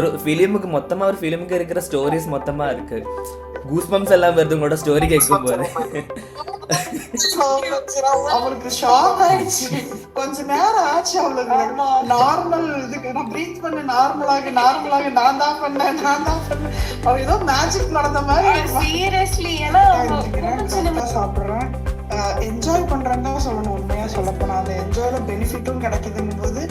ஒரு ஃபிலிமுக்கு மொத்தமாக ஒரு ஃபிலிமுக்கு இருக்கிற ஸ்டோரிஸ் மொத்தமாக இருக்கு. கூஸ் பம்ப்ஸ் எல்லாம் வருது உங்களோட ஸ்டோரி கேட்கும் போது. அவளுக்கு ஷாக் ஆயிடுச்சு. கொஞ்ச நேரம் ஆச்சு அவளுக்கு. நார்மல் இதுக்கு நான் பிரீத் பண்ண நார்மலாக நான் தான் பண்ணேன். அவ ஏதோ மேஜிக் நடந்த மாதிரி. சீரியஸ்லி சாப்பிடுறேன், என்ஜாய் பண்றேன்னு தான் சொல்லணும். உண்மையா சொல்ல போனா அந்த என்ஜாய்ல பெனிஃபிட்டும் கிடைக்குதுன்னு போது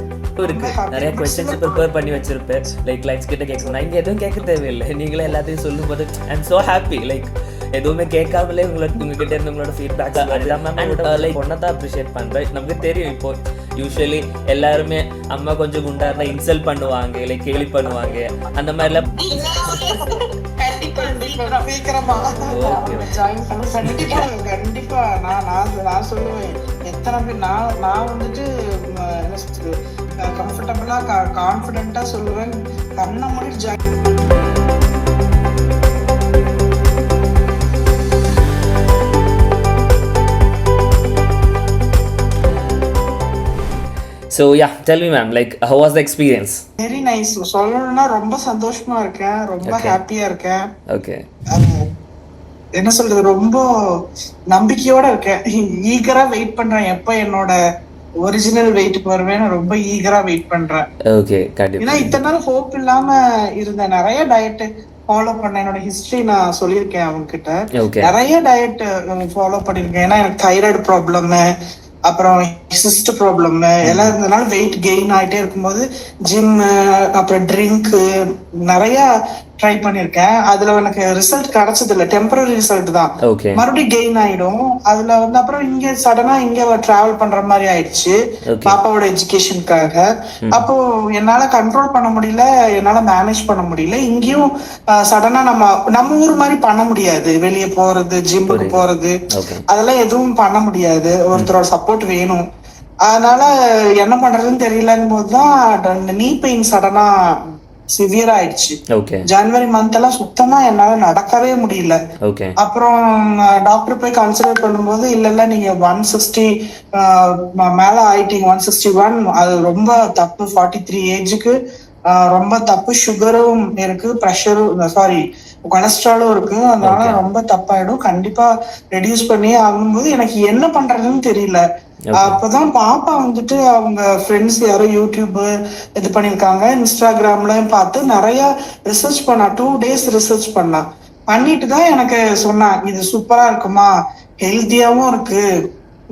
இருக்கு. நிறைய கொஸ்டின்ஸ் ப்ரிப்பேர் பண்ணி வச்சிருப்பேன். லைக் லைட்ஸ் கிட்ட கேட்கணும், நான் இங்கே எதுவும் கேட்க தேவையில்லை, நீங்களே எல்லாத்தையும் சொல்லும் போது I am so happy. Like எதுவுமே கேட்காமலே உங்ககிட்ட இருந்து உங்களோட ஃபீட்பேக் லைக் ஒன்றை தான் அப்ரிஷியேட் பண்ணுறேன். நமக்கு தெரியும் இப்போ யூஸ்வலி எல்லாருமே அம்மா கொஞ்சம் குண்டா இருந்தால் இன்சல்ட் பண்ணுவாங்க, இல்லை கேலி பண்ணுவாங்க, அந்த மாதிரிலாம். கண்டிப்பா நான் சொல்லுவேன். எத்தனை பேர் நான் வந்துட்டு கம்ஃபர்டபுளா கான்ஃபிடென்ட்டா சொல்லுவேன், கண்ணை மூடி join. So yeah, tell me ma'am, like how was the experience? Very nice. சொல்லணும்னா ரொம்ப சந்தோஷமா இருக்கேன், ரொம்ப ஹாப்பியா இருக்கேன். Okay. என்ன சொல்றது, ரொம்ப நம்பிக்கையோட இருக்கேன். ஈகரா வெயிட் பண்றேன் எப்ப என்னோட ஒரிஜினல் வெயிட்டுக்கு வருவேன்னு ரொம்ப ஈகரா வெயிட் பண்றேன். ஓகே, கண்டிப்பா. ஏன்னா இத்தனை நாள் ஹோப் இல்லாம இருந்த நிறைய டயட் ஃபாலோ பண்ண என்னோட ஹிஸ்டரி நான் சொல்லியிருக்கேன் அவங்க கிட்ட. நிறைய டயட் ஃபாலோ பண்ணிருக்கேன். ஏன்னா எனக்கு தைராய்டு ப்ராப்ளம், அப்புறம் சிஸ்ட் ப்ராப்ளம் எல்லாம் இருந்ததுனால வெயிட் கெயின் ஆகிட்டே இருக்கும்போது ஜிம், அப்புறம் ட்ரிங்க் நிறைய ட்ரை பண்ணிருக்கேன். அதுல எனக்கு ரிசல்ட் கிடைச்சது இல்ல, டெம்பரரி ரிசல்ட் தான். மறுபடியும் கெயின் ஆயிடும். அதுல வந்து அப்புறம் இங்க சடனா இங்க டிராவல் பண்ற மாதிரி ஆயிடுச்சு பாப்பாவோட எஜுகேஷனுக்காக. அப்போ என்னால கண்ட்ரோல் பண்ண முடியல, என்னால மேனேஜ் பண்ண முடியல. இங்கேயும் சடனா நம்ம ஊர் மாதிரி பண்ண முடியாது. வெளியே போறது, ஜிம்முக்கு போறது, அதெல்லாம் எதுவும் பண்ண முடியாது. ஒருத்தரோட சப்போர்ட் வேணும். அதனால என்ன பண்றதுன்னு தெரியலன்னு போதுதான் நீ பெயின் சடனா சிவியர் ஆயிடுச்சு. ஜனவரி மந்த் எல்லாம் சுத்தமா என்னால நடக்கவே முடியல. அப்புறம் டாக்டர் போய் கன்சிடர் பண்ணும்போது இல்ல நீங்க 160 மேல ஆயிட்டீங்க, 161, அது ரொம்ப தப்பு. 43 ஏஜுக்கு ரொம்ப தப்பு. சுகரும் இருக்கு, ப்ரெஷரும் கொலஸ்ட்ராலும் இருக்கு. அதனால ரொம்ப தப்பாயிடும். கண்டிப்பா ரெடியூஸ் பண்ணி ஆகும்போது எனக்கு என்ன பண்றதுன்னு தெரியல. அப்பதான் பாப்பா வந்துட்டு அவங்க ஃப்ரெண்ட்ஸ் யாரோ யூடியூப் இது பண்ணிருக்காங்க, இன்ஸ்டாகிராம்லயும் பார்த்து நிறைய ரிசர்ச் பண்ணா. 2 days ரிசர்ச் பண்ணிட்டு தான் எனக்கு சொன்னா இது சூப்பரா இருக்குமா, ஹெல்த்தியாவும் இருக்கு,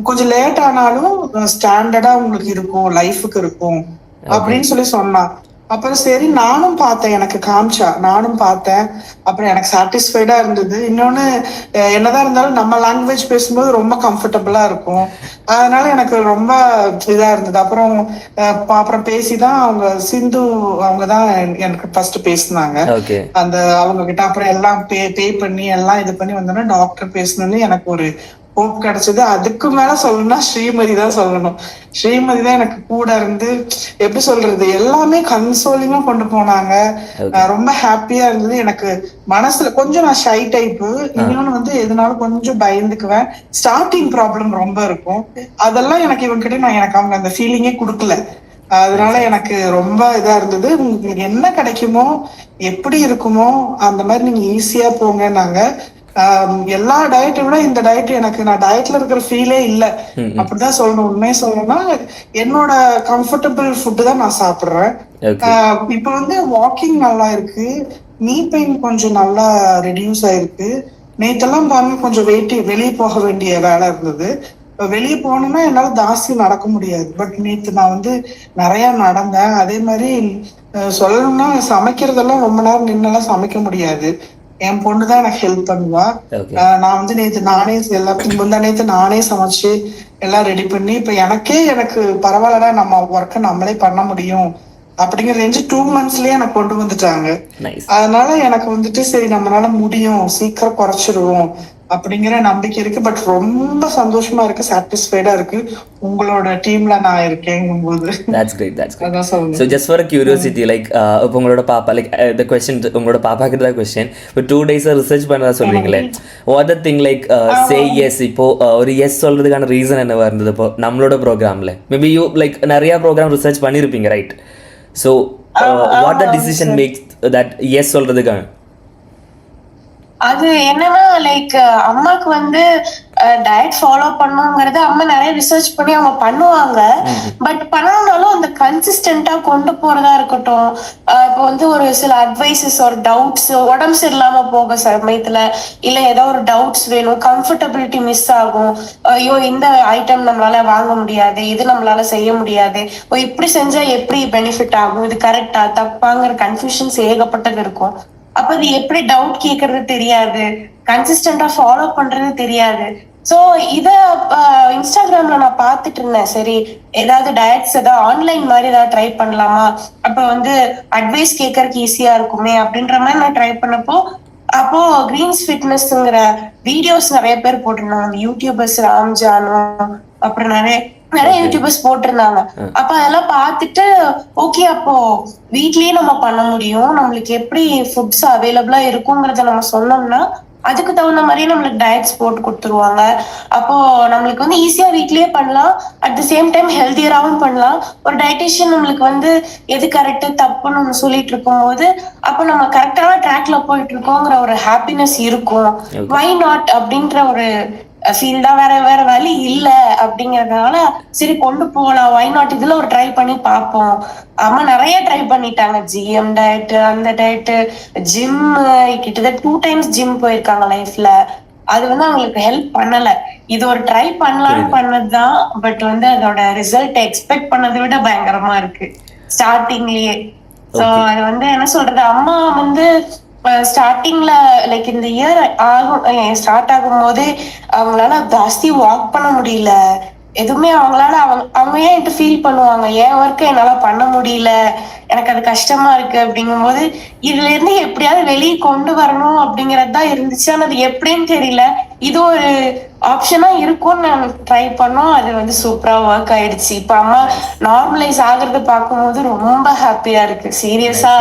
கொஞ்சம் லேட் ஆனாலும் ஸ்டாண்டர்டா உங்களுக்கு இருக்கும், லைஃபுக்கு இருக்கும் அப்படின்னு சொன்னா. அப்புறம் சரி நானும் பார்த்தேன், எனக்கு காமிச்சா, நானும் பார்த்தேன். அப்புறம் எனக்கு சாட்டிஸ்ஃபைடா இருந்தது. இன்னொன்னு என்னதான் இருந்தாலும் நம்ம லாங்குவேஜ் பேசும்போது ரொம்ப கம்ஃபர்டபுளா இருக்கும். அதனால எனக்கு ரொம்ப இதா இருந்தது. அப்புறம் பேசிதான் அவங்க சிந்து அவங்க தான் எனக்கு ஃபர்ஸ்ட் பேசினாங்க. அந்த அவங்க கிட்ட அப்புறம் எல்லாம் பே பண்ணி எல்லாம் இது பண்ணி வந்தோன்னா டாக்டர் பேசணும்னு எனக்கு ஒரு ஹோப் கிடைச்சது. அதுக்கு மேல சொல்லணும்னா ஸ்ரீமதி தான் சொல்லணும். ஸ்ரீமதி தான் எனக்கு கூட இருந்து எப்படி சொல்றது எல்லாமே கன்சோலிங்கா கொண்டு போனாங்க. ரொம்ப ஹாப்பியா இருந்தது. எனக்கு மனசுல கொஞ்சம் நான் ஷை டைப்பு, இன்னொன்னு வந்து எதுனாலும் கொஞ்சம் பயந்துக்குவேன். ஸ்டார்டிங் ப்ராப்ளம் ரொம்ப இருக்கும். அதெல்லாம் எனக்கு இவங்க கிட்ட எனக்கு அவங்க அந்த ஃபீலிங்கே கொடுக்கல. அதனால எனக்கு ரொம்ப இதா இருந்தது. உங்களுக்கு என்ன கிடைக்குமோ எப்படி இருக்குமோ அந்த மாதிரி நீங்க ஈஸியா போங்கன்னாங்க. எல்லா டயட்டை விட இந்த டயட் எனக்கு நான் டயட்ல இருக்கிற ஃபீலே இல்லை, அப்படிதான் சொல்லணும். உண்மையை சொல்லணும்னா என்னோட கம்ஃபர்டபுள் ஃபுட்டு தான் நான் சாப்பிடுறேன். இப்ப வந்து வாக்கிங் நல்லா இருக்கு, நீ பெயின் கொஞ்சம் நல்லா ரெடியூஸ் ஆயிருக்கு. நேத்தெல்லாம் பாருங்க கொஞ்சம் வெளியே போக வேண்டிய வேலை இருந்தது. வெளியே போகணும்னா என்னால ஜாஸ்தி நடக்க முடியாது. பட் நேத்து நான் வந்து நிறைய நடந்தேன். அதே மாதிரி சொல்லணும்னா சமைக்கிறதெல்லாம் ரொம்ப நேரம் நின்னெல்லாம் சமைக்க முடியாது. என் பொண்ணுதான் எனக்கு ஹெல்ப் பண்ணுவா. நான் வந்து நேத்து நானே சமைச்சு எல்லாம் ரெடி பண்ணி இப்ப எனக்கு பரவாயில்லடா, நம்ம ஒர்க்க நம்மளே பண்ண முடியும் அப்படிங்கிற ரேஞ்சு 2 monthsலயே எனக்கு கொண்டு வந்துட்டாங்க. அதனால எனக்கு வந்துட்டு சரி நம்மளால முடியும், சீக்கிரம் குறைச்சிருவோம் அப்படிங்கிற நம்பிக்கை இருக்கு. பட் ரொம்ப சந்தோஷமா இருக்கு, சாட்டிஸ்ஃபைடா இருக்கு. உங்களோட டீம்ல நான் இருக்கேங்கும்போது that's great. So just for a curiosity, like இப்போ உங்களோட பாப்பா, like the question உங்களோட பாப்பா கிட்ட தான் question, இப்போ 2 days ரிசர்ச் பண்ணதா சொல்றீங்களே, what the thing like say yes. இப்போ ஒரு yes சொல்றதுக்கான ரீசன் என்னவா இருந்தது? இப்போ நம்மளோட ப்ரோக்ராம்ல மேபி யூ லைக் நிறைய ப்ரோக்ராம் ரிசர்ச் பண்ணிருப்பீங்க, right? So what the decision makes that yes சொல்றதுக்கான? அது என்னன்னா லைக் அம்மாக்கு வந்து டயட் ஃபாலோ பண்ணுங்கிறது அம்மா நிறைய ரிசர்ச் பண்ணி அவங்க பண்ணுவாங்க. பட் பண்ணணும்னாலும் அந்த கன்சிஸ்டன்டா கொண்டு போறதா இருக்கட்டும், இப்போ வந்து ஒரு சில அட்வைசஸ் ஒரு டவுட்ஸ் உடம்பு சரியில்லாம போக சமயத்துல இல்ல ஏதோ ஒரு டவுட்ஸ் வேணும், கம்ஃபர்டபிலிட்டி மிஸ் ஆகும், ஐயோ இந்த ஐட்டம் நம்மளால வாங்க முடியாது, இது நம்மளால செய்ய முடியாது, இப்படி செஞ்சா எப்படி பெனிஃபிட் ஆகும், இது கரெக்டா தப்பாங்கிற கன்ஃபியூஷன்ஸ் ஏகப்பட்டது இருக்கும். அப்ப அது எப்படி டவுட் கேக்குறது தெரியாது, கன்சிஸ்டன்டா ஃபாலோ பண்றது தெரியாது. சோ இத இன்ஸ்டாகிராம்ல நான் பாத்துட்டு இருந்தேன். சரி ஏதாவது டயட்ஸ் ஏதாவது ஆன்லைன் மாதிரி ஏதாவது ட்ரை பண்ணலாமா, அப்ப வந்து அட்வைஸ் கேட்கறதுக்கு ஈஸியா இருக்குமே அப்படின்ற மாதிரி நான் ட்ரை பண்ணப்போ அப்போ கிரீன்ஸ் ஃபிட்னஸ்ங்கிற வீடியோஸ் நிறைய பேர் போட்டிருந்தாங்க. யூடியூபர்ஸ் ராம்ஜானு அப்புறம் நிறைய யூடியூபர்ஸ் போட்டிருந்தாங்க. அப்ப அதெல்லாம் பார்த்துட்டு ஓகே அப்போ வீட்லயே நம்ம பண்ண முடியும், நம்மளுக்கு எப்படி ஃபுட்ஸ் அவைலபிளா இருக்குங்கிறத நம்ம சொன்னோம்னா அதுக்கு தகுந்த மாதிரியே நம்மளுக்கு டயட்ஸ் போட்டு கொடுத்துருவாங்க. அப்போ நம்மளுக்கு வந்து ஈஸியா வீட்லயே பண்ணலாம், அட் த சேம் டைம் ஹெல்த்தியராகவும் பண்ணலாம். ஒரு டயட்டிஷியன் நம்மளுக்கு வந்து எது கரெக்ட் தப்புன்னு நம்ம சொல்லிட்டு இருக்கும் போது அப்போ நம்ம கரெக்டான ட்ராக்ல போயிட்டு இருக்கோங்கிற ஒரு ஹாப்பினஸ் இருக்கும். வை நாட் அப்படின்ற ஒரு ஃபீல் தான், வேற வழி இல்ல அப்படிங்கறதுனால சரி கொண்டு போகலாம், வை நாட் இதுல ஒரு ட்ரை பண்ணி பார்ப்போம். அம்மா நிறைய ட்ரை பண்ணிட்டாங்க, ஜிஎம் டயட் அந்த டயட் ஜிம், கிட்டத்தட்ட 2 times ஜிம் போயிருக்காங்க லைஃப்ல. அது வந்து அவங்களுக்கு ஹெல்ப் பண்ணல. இது ஒரு ட்ரை பண்ணலாம்னு பண்ணதுதான், பட் வந்து அதோட ரிசல்ட் எக்ஸ்பெக்ட் பண்ணதை விட பயங்கரமா இருக்கு ஸ்டார்டிங்லயே. சோ அது வந்து என்ன சொல்றது, அம்மா வந்து ஸ்டார்டிங்ல லைக் இந்த இயர் ஸ்டார்ட் ஆகும் போது அவங்களால ஜாஸ்தி வாக் பண்ண முடியல, எதுவுமே அவங்களால அவங்க ஏன் என்கிட்ட ஃபீல் பண்ணுவாங்க, என் ஒர்க்கை என்னால பண்ண முடியல, எனக்கு அது கஷ்டமா இருக்கு அப்படிங்கும் போது இதுல இருந்து எப்படியாவது வெளியே கொண்டு வரணும் அப்படிங்கறது தான் இருந்துச்சு. ஆனா அது எப்படின்னு தெரியல, இது ஒரு ஆப்ஷனா இருக்கும்னு நான் ட்ரை பண்ணோம். அது வந்து சூப்பரா ஒர்க் ஆயிடுச்சு. இப்ப அம்மா நார்மலைஸ் ஆகுறத பார்க்கும்போது ரொம்ப ஹாப்பியா இருக்கு சீரியஸா.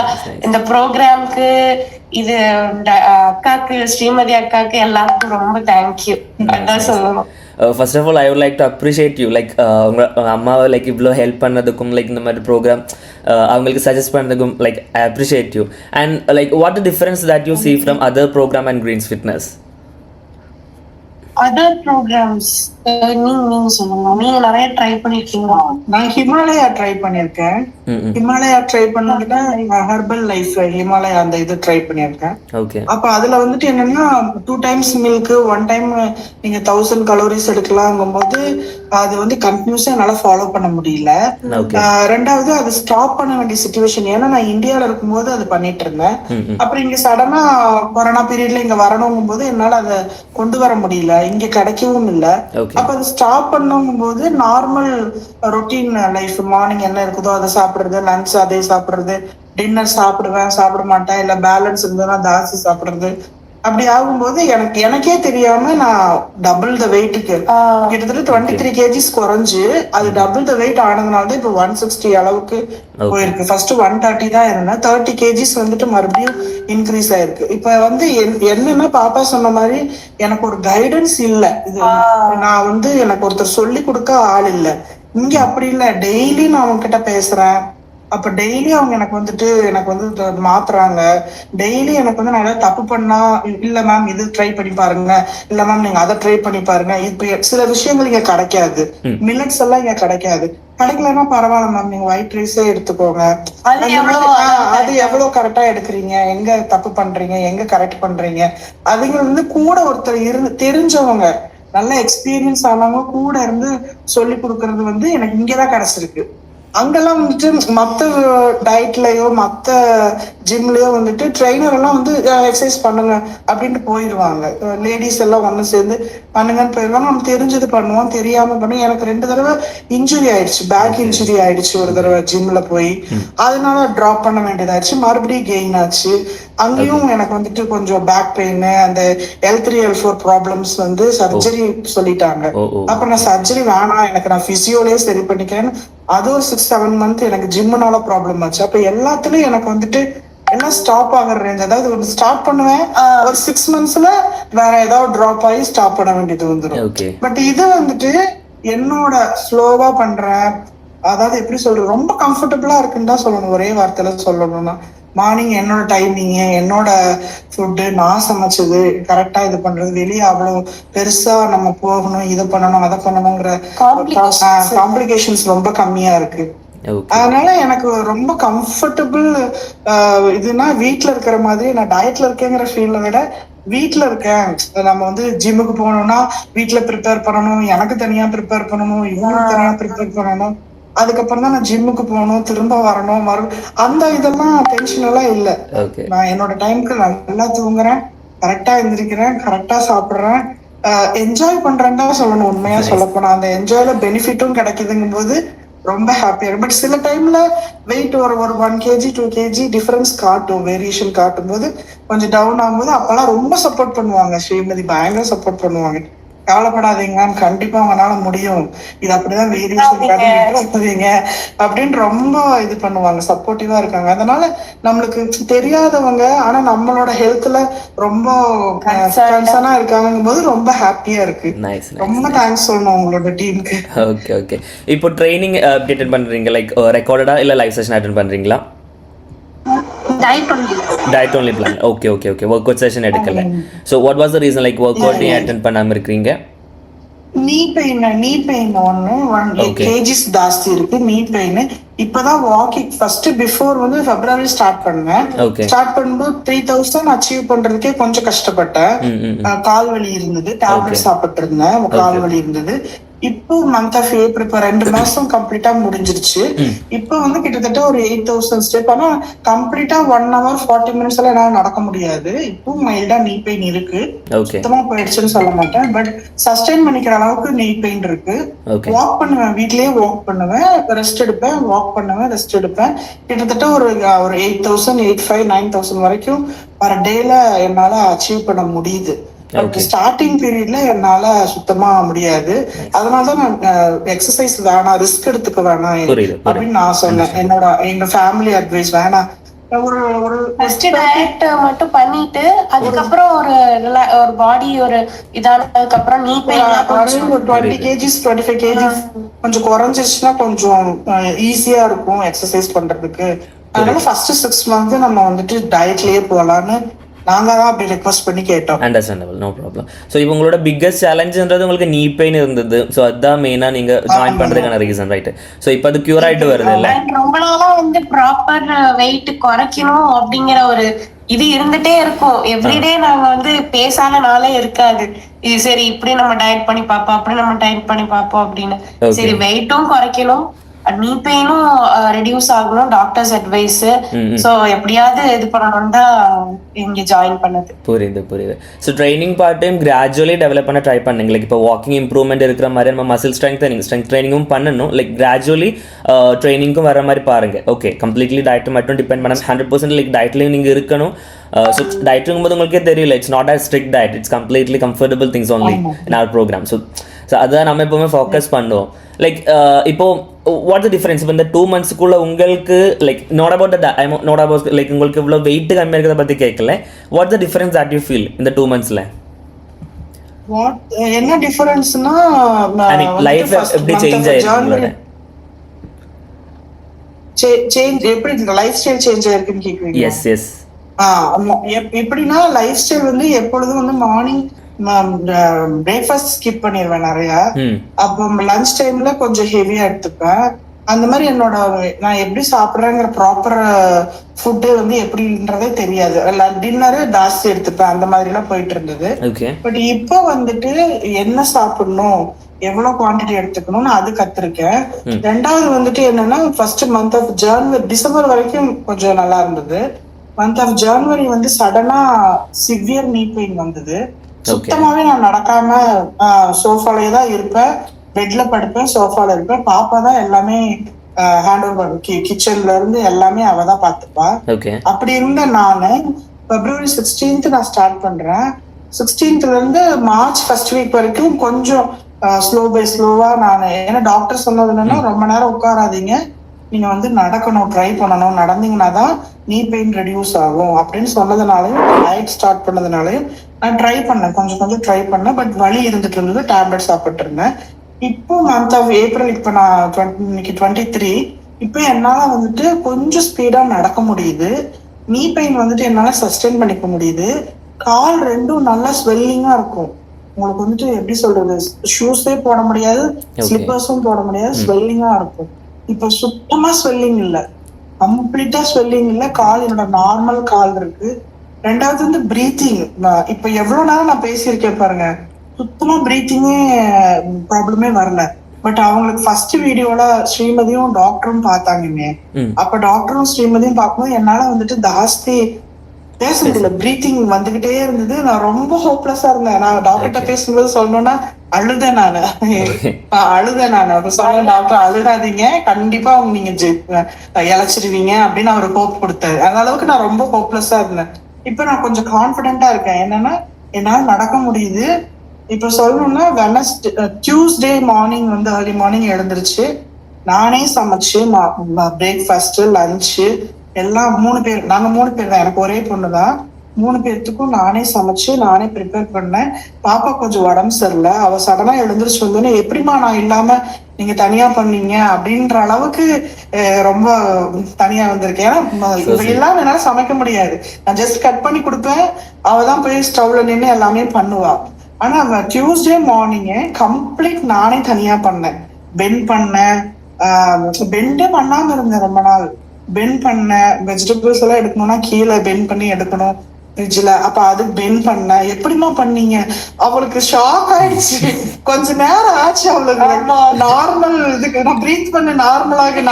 இந்த ப்ரோக்ராம்க்கு இது அக்காக்கு, ஸ்ரீமதி அக்காக்கு எல்லாருக்கும் ரொம்ப தேங்க்யூ அதான் சொல்லணும். First of all I would like to appreciate you, like உங்கள் அம்மாவை லைக் இவ்வளோ ஹெல்ப் பண்ணதுக்கும், லைக் இந்த மாதிரி ப்ரோக்ராம் அவங்களுக்கு சஜஸ்ட் பண்ணதுக்கும் like I appreciate you. And like what the difference that you see from other program and Greens Fitness? Other programs நீங்க சொல்லுங்க, நீங்க நிறைய ட்ரை பண்ணிருக்கீங்க. நான் ஹிமாலயா ட்ரை பண்ணிருக்கேன். ஹிமாலயா ட்ரை பண்ணதுல ஹெர்பல் லைஃப் ஹிமாலயா அந்த இது ட்ரை பண்ணிருக்கேன். அப்ப அதுல வந்துட்டு என்னன்னா 2 times மில்க் 1 time நீங்க 1000 calories எடுக்கலாங்கும் போது அது வந்து கண்டினியூஸா என்னால ஃபாலோ பண்ண முடியல. ரெண்டாவது அது ஸ்டாப் பண்ண வேண்டிய சிச்சுவேஷன், ஏன்னா நான் இந்தியால இருக்கும்போது அது பண்ணிட்டு இருந்தேன். அப்புறம் இங்க சடனா கொரோனா பீரியட்ல இங்க வரணுங்கும் போது என்னால அதை கொண்டு வர முடியல, இங்க கிடைக்கவும் இல்ல. அப்ப அது ஸ்டாப் பண்ணும் போது நார்மல் ரொட்டீன் லைஃப், மார்னிங் என்ன இருக்குதோ அதை சாப்பிடுறது, லஞ்ச் அதே சாப்பிடுறது, டின்னர் சாப்பிடுவேன் சாப்பிட மாட்டேன், இல்ல பேலன்ஸ் இருந்ததுன்னா தாசி சாப்பிடுறது, அப்படி ஆகும்போது எனக்கே தெரியாம நான் டபுள் த வெயிட்டுக்கு கிட்டத்தட்ட 23 kgs குறைஞ்சு அது டபுள் த வெயிட் ஆனதுனால தான் இப்போ 160 அளவுக்கு போயிருக்கு. ஃபர்ஸ்ட் 130 தான் இருந்தேன், 30 kgs வந்துட்டு மறுபடியும் இன்க்ரீஸ் ஆயிருக்கு. இப்ப வந்து என்னன்னா பாப்பா சொன்ன மாதிரி எனக்கு ஒரு கைடன்ஸ் இல்ல, இது நான் வந்து எனக்கு ஒருத்தர் சொல்லி கொடுக்க ஆள் இல்ல. இங்க அப்படி இல்ல, டெய்லி நான் அவங்க கிட்ட பேசுறேன். அப்ப டெய்லி அவங்க எனக்கு வந்து மாத்துறாங்க. டெய்லி எனக்கு வந்து நான் ஏதாவது தப்பு பண்ணா, இல்ல மேம் இது ட்ரை பண்ணி பாருங்க, இல்ல மேம் நீங்க அதை ட்ரை பண்ணி பாருங்க. இப்ப சில விஷயங்கள் இங்க கிடைக்காது, மில்லட்ஸ் எல்லாம் இங்க கிடைக்காது. கிடைக்கலன்னா பரவாயில்ல மேம் நீங்க ஒயிட் ரைஸே எடுத்துக்கோங்க, அது எவ்வளவு கரெக்டா எடுக்கிறீங்க, எங்க தப்பு பண்றீங்க, எங்க கரெக்ட் பண்றீங்க, அதுங்க வந்து கூட ஒருத்தர் இருந்து தெரிஞ்சவங்க நல்ல எக்ஸ்பீரியன்ஸ் ஆனவங்க கூட இருந்து சொல்லி கொடுக்கறது வந்து எனக்கு இங்கதான் கிடைச்சிருக்கு. அங்கெல்லாம் வந்துட்டு மத்த டயட்லயோ மத்த ஜிம்லயோ வந்துட்டு ட்ரெயினர் எல்லாம் வந்து எக்ஸசைஸ் பண்ணுங்க அப்படின்ட்டு போயிடுவாங்க. லேடிஸ் எல்லாம் ஒண்ணு சேர்ந்து பண்ணுங்கன்னு போயிடுவாங்க. நம்ம தெரிஞ்சது பண்ணுவோம், தெரியாம பண்ணுவோம். எனக்கு 2 தடவை இன்ஜுரி ஆயிடுச்சு, பேக் இன்ஜுரி ஆயிடுச்சு ஒரு தடவை ஜிம்ல போய், அதனால டிராப் பண்ண வேண்டியதாச்சு. மறுபடியும் கெயின் ஆச்சு. அங்கேயும் எனக்கு வந்துட்டு கொஞ்சம் பேக் பெயின், அந்த L3 L4 ப்ராப்ளம்ஸ் வந்து சர்ஜரி சொல்லிட்டாங்க. அப்ப நான் சர்ஜரி வேணாம், எனக்கு நான் பிசியோலயே சரி பண்ணிக்கிறேன்னு அது ஒரு 6-7 month எனக்கு ஜிம்னால ப்ராப்ளம் ஆச்சு. அப்ப எல்லாத்துலயும் எனக்கு வந்துட்டு எல்லாம் ஸ்டாப் ஆகிற ரேஞ்ச், அதாவது ஒரு ஸ்டார்ட் பண்ணுவேன், ஒரு 6 monthsல வேற ஏதாவது டிராப் ஆகி ஸ்டாப் பண்ண வேண்டியது வந்துடும். பட் இது வந்துட்டு என்னோட ஸ்லோவா பண்றேன், அதாவது எப்படி சொல்றது, ரொம்ப கம்ஃபர்டபுளா இருக்குன்னு தான் சொல்லணும். ஒரே வார்த்தையில சொல்லணும்னா மார்னிங் என்னோட டைமிங், என்னோட ஃபுட்டு, நான் சமைச்சது கரெக்டா இது பண்றது, வெளியே அவ்வளவு பெருசா நம்ம போகணும், இதை பண்ணணும் அதை பண்ணணுங்கிற காம்ப்ளிகேஷன்ஸ் ரொம்ப கம்மியா இருக்கு. அதனால எனக்கு ரொம்ப கம்ஃபர்டபுள் இதுனா வீட்டுல இருக்கிற மாதிரி. நான் டயட்ல இருக்கேங்கிற ஃபீல்ல விட வீட்டுல இருக்கேன். நம்ம வந்து ஜிம்முக்கு போகணும்னா வீட்டுல ப்ரிப்பேர் பண்ணணும், எனக்கு தனியா ப்ரிப்பேர் பண்ணணும், இவங்களுக்கு தனியா ப்ரிப்பேர் பண்ணணும், அதுக்கப்புறம் தான் நான் ஜிம்முக்கு போகணும், திரும்ப வரணும், அந்த இதெல்லாம் டென்ஷன் எல்லாம் இல்ல. நான் என்னோட டைமுக்கு நல்லா தூங்குறேன், கரெக்டா எழுந்திரிக்கிறேன், கரெக்டா சாப்பிடுறேன், என்ஜாய் பண்றேன்னு தான் சொல்லணும். உண்மையா சொல்ல போனா அந்த என்ஜாய்ல பெனிஃபிட்டும் கிடைக்குதுங்கும் போது ரொம்ப ஹாப்பியா. பட் சில டைம்ல வெயிட் ஒரு 1 kg 2 kg டிஃபரன்ஸ் காட்டும், வேரியேஷன் காட்டும் போது கொஞ்சம் டவுன் ஆகும்போது அப்பெல்லாம் ரொம்ப சப்போர்ட் பண்ணுவாங்க. ஸ்ரீமதி பயங்கர சப்போர்ட் பண்ணுவாங்க. கவலைப்படாதீங்க, கண்டிப்பா உங்களால முடியும், இது அப்படிதான் வேரியேஷன் அப்படின்னு ரொம்ப இது பண்ணுவாங்க, சப்போர்ட்டிவா இருக்காங்க. அதனால நம்மளுக்கு தெரியாதவங்க ஆனா நம்மளோட ஹெல்த்ல ரொம்ப கன்சர்னா இருக்காங்கும் போது ரொம்ப ஹாப்பியா இருக்கு. ரொம்ப தேங்க்ஸ் சொல்லணும் உங்களோட டீமுக்கு. Okay okay. இப்போ ட்ரைனிங் அட்டெண்ட் பண்றீங்க, லைக் ரெக்கார்டடா இல்ல லைவ் செஷன் அட்டெண்ட் பண்றீங்களா? Diet only plan. Okay. Workout session எடுக்கல. So what was the reason, like workout நீ அட்டெண்ட் பண்ணாம இருக்கீங்க? நீ பெயின் ஒன்னு கேஜிஸ் ஜாஸ்தி இருக்கு. நீ பெயின் இப்பதான் வாக்கிங் ஃபர்ஸ்ட் பிஃபோர் வந்து February ஸ்டார்ட் பண்ணேன். ஸ்டார்ட் பண்ணும்போது 3000 அச்சீவ் பண்றதுக்கே கொஞ்சம் கஷ்டப்பட்டேன். கால் வலி இருந்தது, டேப்லெட் சாப்பிட்டு இருந்தேன், கால் வலி இருந்தது. இப்போ மந்த் ஆஃப் ஏப்ரல் 2 மாசம் கம்ப்ளீட்டா முடிஞ்சிருச்சு. இப்போ வந்து கிட்டத்தட்ட ஒரு 8000 ஸ்டெப். ஆனா கம்ப்ளீட்டா 1 hour 40 minutes எல்லாம் என்னால நடக்க முடியாது. இப்போ மைல்டா நீ பெயின் இருக்கு, சுத்தமா போயிடுச்சுன்னு சொல்ல மாட்டேன், பட் சஸ்டைன் பண்ணிக்கிற அளவுக்கு நீ பெயின் இருக்கு. வாக் பண்ணுவேன், வீட்லயே வாக் பண்ணுவேன், ரெஸ்ட் எடுப்பேன், வாக் பண்ணுவேன், ரெஸ்ட் எடுப்பேன். கிட்டத்தட்ட ஒரு 8000 8500 9000 வரைக்கும் பர் டேல என்னால அச்சீவ் பண்ண முடியுது. ஸ்டார்டிங் பீரியட்ல என்னால சுத்தமா முடியாது. அதனாலதான் நான் எக்ஸசைஸ் வேணாம், ரிஸ்க் எடுத்துக்க வேணாம் அப்படின்னு நான் சொன்னேன். எங்க ஃபேமிலி அட்வைஸ் வேணாம், ஒரு ஃபர்ஸ்ட் டயட் மட்டும் பண்ணிட்டு அதுக்கப்புறம் ஒரு பாடி ஒரு இதானதுக்கு அப்புறம் நீ 20 kgs 25 kgs கொஞ்சம் குறைஞ்சிருச்சுன்னா கொஞ்சம் ஈஸியா இருக்கும் எக்ஸசைஸ் பண்றதுக்கு. அதனால ஃபர்ஸ்ட் 6 months நம்ம வந்துட்டு டயட்லயே போலான்னு நாங்க தான் அப்படி ரெக்வஸ்ட் பண்ணி கேட்டோம். Understandable, no problem. ஸோ இப்போ உங்களோட பிக்கஸ்ட் சேலஞ்சுன்றது உங்களுக்கு நீ பெயின் இருந்தது. ஸோ அதுதான் மெயினாக நீங்க ஜாயின் பண்றதுக்கான ரீசன், ரைட்? ஸோ இப்போ அது கியூர் ஆயிட்டு வருது இல்ல? ரொம்ப நாளா வந்து ப்ராப்பர் வெயிட் குறைக்கணும் அப்படிங்கிற ஒரு இது இருந்துட்டே இருக்கும். எவ்ரிடே நாங்க வந்து பேசாத நாளே இருக்காது. இது சரி இப்படி நம்ம டயட் பண்ணி பார்ப்போம், அப்படி நம்ம டயட் பண்ணி பார்ப்போம் அப்படின்னு. சரி வெயிட்டும் குறைக்கணும், நீ பெயினும் ரெடியூஸ் ஆகணும், டாக்டர்ஸ் அட்வைஸ். சோ எப்படியாவது இது பண்ணணும் தான் இங்க ஜாயின் பண்ணது. புரியுது. So training part time gradually develop பண்ண ட்ரை பண்ணுங்க. லைக் இப்போ வாக்கிங் இம்ப்ரூவ்மெண்ட் இருக்கிற மாதிரி நம்ம மசில் ஸ்ட்ரென்த் ட்ரைனிங்கும் பண்ணணும். லைக் கிராஜுவலி ட்ரைனிங்கும் வர மாதிரி பாருங்க. ஓகே, கம்ப்ளீட்லி டயட் மட்டும் டிபெண்ட் பண்ண 100% லைக் டயட்லையும் நீங்கள் இருக்கணும். ஸோ டயட்டுங்கும் போது உங்களுக்கே தெரியல, it's not a strict diet, it's completely comfortable things only in our program. So அதுதான் நம்ம எப்பவுமே ஃபோக்கஸ் பண்ணுவோம். லைக் இப்போ வாட் த டிஃபரன்ஸ் இப்போ இந்த 2 monthsக்குள்ள உங்களுக்கு லைக் நாட் அபவுட் லைக் உங்களுக்கு இவ்வளோ வெயிட் கம்மியாக இருக்கிறத பற்றி கேட்கல, what the difference that you feel இந்த 2 monthsல? என்ன டிஃபரன்ஸ்னா லைஃப் எப்படி சேஞ்ச் ஆயிருக்கு, சேஞ்ச் எப்படி லைஃப் ஸ்டைல் சேஞ்ச் ஆயிருக்குன்னு கேக்குறீங்க? எஸ். எப்படின்னா லைஃப் ஸ்டைல் வந்து எப்பொழுதும் வந்து மார்னிங் பிரேக்ஃபாஸ்ட் ஸ்கிப் பண்ணிடுவேன் நிறைய. அப்போ லஞ்ச் டைம்ல கொஞ்சம் ஹெவியா எடுத்துப்பேன். அந்த மாதிரி என்னோட நான் எப்படி சாப்பிட்றேங்கிற ப்ராப்பர் ஃபுட்டு வந்து எப்படின்றதே தெரியாது. டின்னரு ஜாஸ்தி எடுத்துப்பேன், அந்த மாதிரி எல்லாம் போயிட்டு இருந்தது. பட் இப்போ வந்துட்டு என்ன சாப்பிடணும், எவ்வளவு குவான்டிட்டி எடுத்துக்கணும்னு அது கத்துருக்கேன். ரெண்டாவது வந்துட்டு என்னன்னா, first month of January December வரைக்கும் கொஞ்சம் நல்லா இருந்தது. மந்த் ஆஃப் ஜனவரி வந்து சடனா சிவியர் நீ பெயின் வந்தது. சுத்தமாவே நான் நடக்காம சோஃபாலே தான் இருப்பேன், பெட்ல படுப்பேன், சோஃபால இருப்பேன். பாப்பா தான் எல்லாமே ஹேண்ட் ஓவர் கிச்சன்ல இருந்து எல்லாமே அவ தான் பாத்துப்பா. அப்படி இருந்த நானு February 16th நான் ஸ்டார்ட் பண்றேன். 16th இருந்து மார்ச் ஃபர்ஸ்ட் வீக் வரைக்கும் கொஞ்சம் ஸ்லோ பை ஸ்லோவா நான், ஏன்னா டாக்டர் சொன்னது என்னன்னா ரொம்ப நேரம் உட்காராதீங்க, நீங்க வந்து நடக்கணும், ட்ரை பண்ணணும், நடந்தீங்கன்னா தான் நீ பெயின் ரெடியூஸ் ஆகும் அப்படின்னு சொன்னதுனாலையும் டயட் ஸ்டார்ட் பண்ணதுனாலையும் நான் ட்ரை பண்ணேன், கொஞ்சம் ட்ரை பண்ணேன். பட் வலி இருந்துட்டு இருந்தது, டேப்லெட் சாப்பிட்டு இருந்தேன். இப்போ மந்த் ஆஃப் ஏப்ரல், இப்போ நான் இன்னைக்கு 23, இப்போ என்னால வந்துட்டு கொஞ்சம் ஸ்பீடா நடக்க முடியுது. நீ பெயின் வந்துட்டு என்னால சஸ்டெயின் பண்ணிக்க முடியுது. கால் ரெண்டும் நல்லா ஸ்வெல்லிங்கா இருக்கும். உங்களுக்கு வந்துட்டு எப்படி சொல்றது, ஷூஸே போட முடியாது, ஸ்லிப்பர்ஸும் போட முடியாது, ஸ்வெல்லிங்கா இருக்கும். இப்ப சுத்தமா ஸ்வெல்லிங் இல்ல, கம்ப்ளீட்டா ஸ்வெல்லிங் இல்ல. கால் என்னோட நார்மல் கால் இருக்கு. ரெண்டாவது வந்து பிரீத்திங். இப்ப எவ்வளவு நேரம் நான் பேசியிருக்கேன் பாருங்க, சுத்தமா பிரீத்திங்கே ப்ராப்ளமே வரல. பட் அவங்களுக்கு ஃபர்ஸ்ட் வீடியோல ஸ்ரீமதியும் டாக்டரும் பார்த்தாங்க. அப்ப டாக்டரும் ஸ்ரீமதியும் பார்க்கும்போது என்னால வந்துட்டு ஜாஸ்தி பேச முடியல, பிரீத்திங் வந்துகிட்டே இருந்தது. நான் ரொம்ப ஹோப்லெஸ்ஸா இருந்தேன். நான் டாக்டர்கிட்ட பேசும்போது சொல்லணும்னா அழுதேன் நானு. அப்ப சொன்ன டாக்டர் அழுகாதீங்க, கண்டிப்பா நீங்க இழைச்சிருவீங்க அப்படின்னு அவரு ஹோப் கொடுத்தாரு. அந்த அளவுக்கு நான் ரொம்ப ஹோப்லெஸ்ஸா இருந்தேன். இப்ப நான் கொஞ்சம் கான்பிடென்டா இருக்கேன். என்னன்னா என்னால நடக்க முடியுது. இப்ப சொல்லணும்னா டியூஸ்டே மார்னிங் வந்து ஏர்லி மார்னிங் எழுந்திருச்சு நானே சமைச்சு பிரேக்ஃபாஸ்ட் லஞ்சு எல்லாம் 3 பேர், நாங்க 3 பேர் தான், எனக்கு ஒரே பொண்ணுதான். 3 பேர்த்துக்கும் நானே சமைச்சு நானே ப்ரிப்பேர் பண்ணேன். பாப்பா கொஞ்சம் உடம்பு சரியில்லை, அவ சடனா எழுந்திரிச்சு வந்தோன்னே எப்படிமா நான் இல்லாம நீங்க தனியா பண்ணீங்க அப்படின்ற அளவுக்கு ரொம்ப தனியா வந்திருக்கேன். ஏன்னா இல்லாம என்னால சமைக்க முடியாது. நான் ஜஸ்ட் கட் பண்ணி கொடுப்பேன், அவதான் போய் ஸ்டவ்ல நின்று எல்லாமே பண்ணுவா. ஆனா டியூஸ்டே மார்னிங் கம்ப்ளீட் நானே தனியா பண்ணேன். பெண்ட் பண்ணேன், பெண்டே பண்ணாம இருந்தேன் ரொம்ப நாள். பெண்ட் பண்ண வெஜிடபிள்ஸ் எல்லாம் எடுக்கணும்னா கீழே பெண்ட் பண்ணி எடுக்கணும் ஃப்ரிட்ஜ்ல. அப்ப அது பெண்ட் பண்ண. எப்படிமா பண்ணீங்க? அவளுக்கு ஷாக் ஆயிடுச்சு. கொஞ்ச நேரம் ஆச்சு அவளுக்கு. நார்மல் இதுக்கு நான் பிரீத் பண்ண நார்மலாக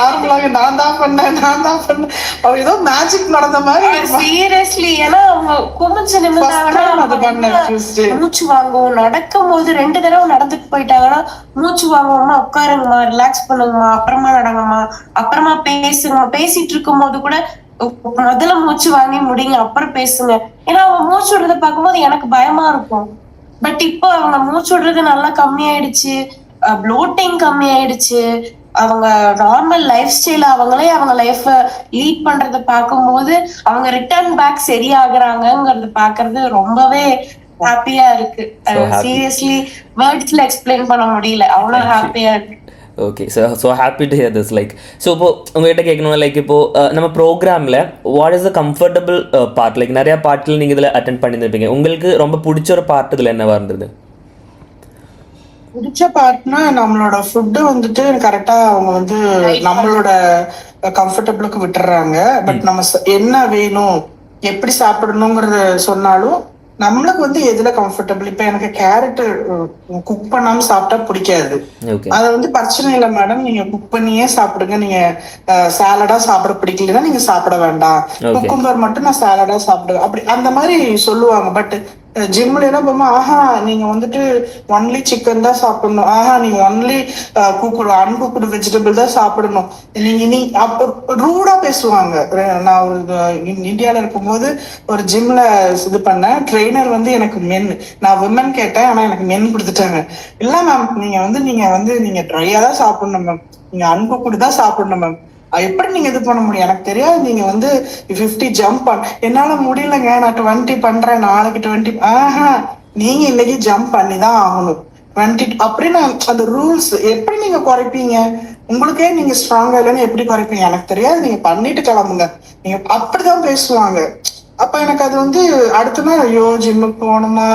நான் தான் பண்ணேன். அவ ஏதோ மேஜிக் நடந்த மாதிரி சீரியஸ்லி. ஏன்னா அவங்க குமிச்சு நிமிந்தாங்கன்னா மூச்சு வாங்கும். நடக்கும் போது 2 தடவை நடந்துட்டு போயிட்டாங்கன்னா மூச்சு வாங்குவோமா, உட்காருங்கம்மா, ரிலாக்ஸ் பண்ணுங்கம்மா, அப்புறமா நடங்கம்மா, அப்புறமா பேசுங்கம்மா. பேசிட்டு இருக்கும் போது கூட முதல்ல மூச்சு வாங்கி முடிங்க அப்புறம் பேசுங்க. ஏன்னா அவங்க மூச்சு விடுறத பார்க்கும்போது எனக்கு பயமா இருக்கும். பட் இப்போ அவங்க மூச்சு விடுறது நல்லா கம்மியாயிடுச்சு, ப்ளோட்டிங் கம்மியாயிடுச்சு. அவங்க நார்மல் லைஃப் ஸ்டைல அவங்களே அவங்க லைஃப லீட் பண்றத பார்க்கும்போது அவங்க ரிட்டர்ன் பேக் சரியாகிறாங்கிறத பாக்குறது ரொம்பவே ஹாப்பியா இருக்கு. சீரியஸ்லி வேர்ட்ஸ்ல எக்ஸ்பிளைன் பண்ண முடியல, அவ்வளவு ஹாப்பியா இருக்கு. Okay, so happy to hear this. Like so இப்போது உங்கள்கிட்ட கேட்கணும், லைக் இப்போது நம்ம ப்ரோக்ராமில் what is the comfortable part? Like நிறையா பார்ட்டில் நீங்கள் இதில் அட்டென்ட் பண்ணியிருப்பீங்க, உங்களுக்கு ரொம்ப பிடிச்ச ஒரு பார்ட் இதில் என்னவா இருந்தது? பிடிச்ச பார்ட்னா நம்மளோட ஃபுட்டு வந்துட்டு கரெக்டா அவங்க வந்து நம்மளோட கம்ஃபர்டபுளுக்கு விட்டுறாங்க. பட் நம்ம என்ன வேணும் எப்படி சாப்பிடணுங்கிறத சொன்னாலும் நம்மளுக்கு வந்து எதுல கம்ஃபர்டபுள். இப்ப எனக்கு கேரட் குக் பண்ணாம சாப்பிட்டா பிடிக்காது. அது வந்து பிரச்சனை இல்லை மேடம், நீங்க குக் பண்ணியே சாப்பிடுங்க, நீங்க சாலடா சாப்பிட பிடிக்கலன்னா நீங்க சாப்பிட வேண்டாம், குக்கும்பர் மட்டும் நான் சாலடா சாப்பிடுவேன் அப்படி அந்த மாதிரி சொல்லுவாங்க. பட் ஜிம்ல என்ன பண்ணுவோம், ஆஹா நீங்க வந்துட்டு ஒன்லி சிக்கன் தான் சாப்பிடணும், ஆஹா நீங்க ஒன்லி அன்குக்டு வெஜிடபிள் தான் சாப்பிடணும், நீ அப்ப ரூடா பேசுவாங்க. நான் ஒரு இந்தியால இருக்கும்போது ஒரு ஜிம்ல இது பண்ணேன். ட்ரெயினர் வந்து எனக்கு மென், நான் விமன் கேட்டேன், ஆனா எனக்கு மென் கொடுத்துட்டாங்க. இல்ல மேம் நீங்க ட்ரையா தான் சாப்பிடணும் மேம், நீங்க அன்குக்டு தான் சாப்பிடணும் மேம். எப்படி நீங்க இது பண்ண முடியும்? எனக்கு தெரியாது. நீங்க வந்து 50 ஜம்ப் என்னால முடியலங்க, நான் 20 பண்றேன், நாளைக்கு 20. ஆஹா நீங்க இன்னைக்கு ஜம்ப் பண்ணி தான் ஆகணும் 20 அப்படின்னு அந்த ரூல்ஸ். எப்படி நீங்க குறைப்பீங்க? உங்களுக்கே நீங்க ஸ்ட்ராங்கா இல்லைன்னு எப்படி குறைப்பீங்க? எனக்கு தெரியாது, நீங்க பண்ணிட்டு கிளம்புங்க, நீங்க அப்படிதான் பேசுவாங்க. அப்ப எனக்கு அது வந்து அடுத்த நாள் ஐயோ ஜிம்முக்கு போகணுமா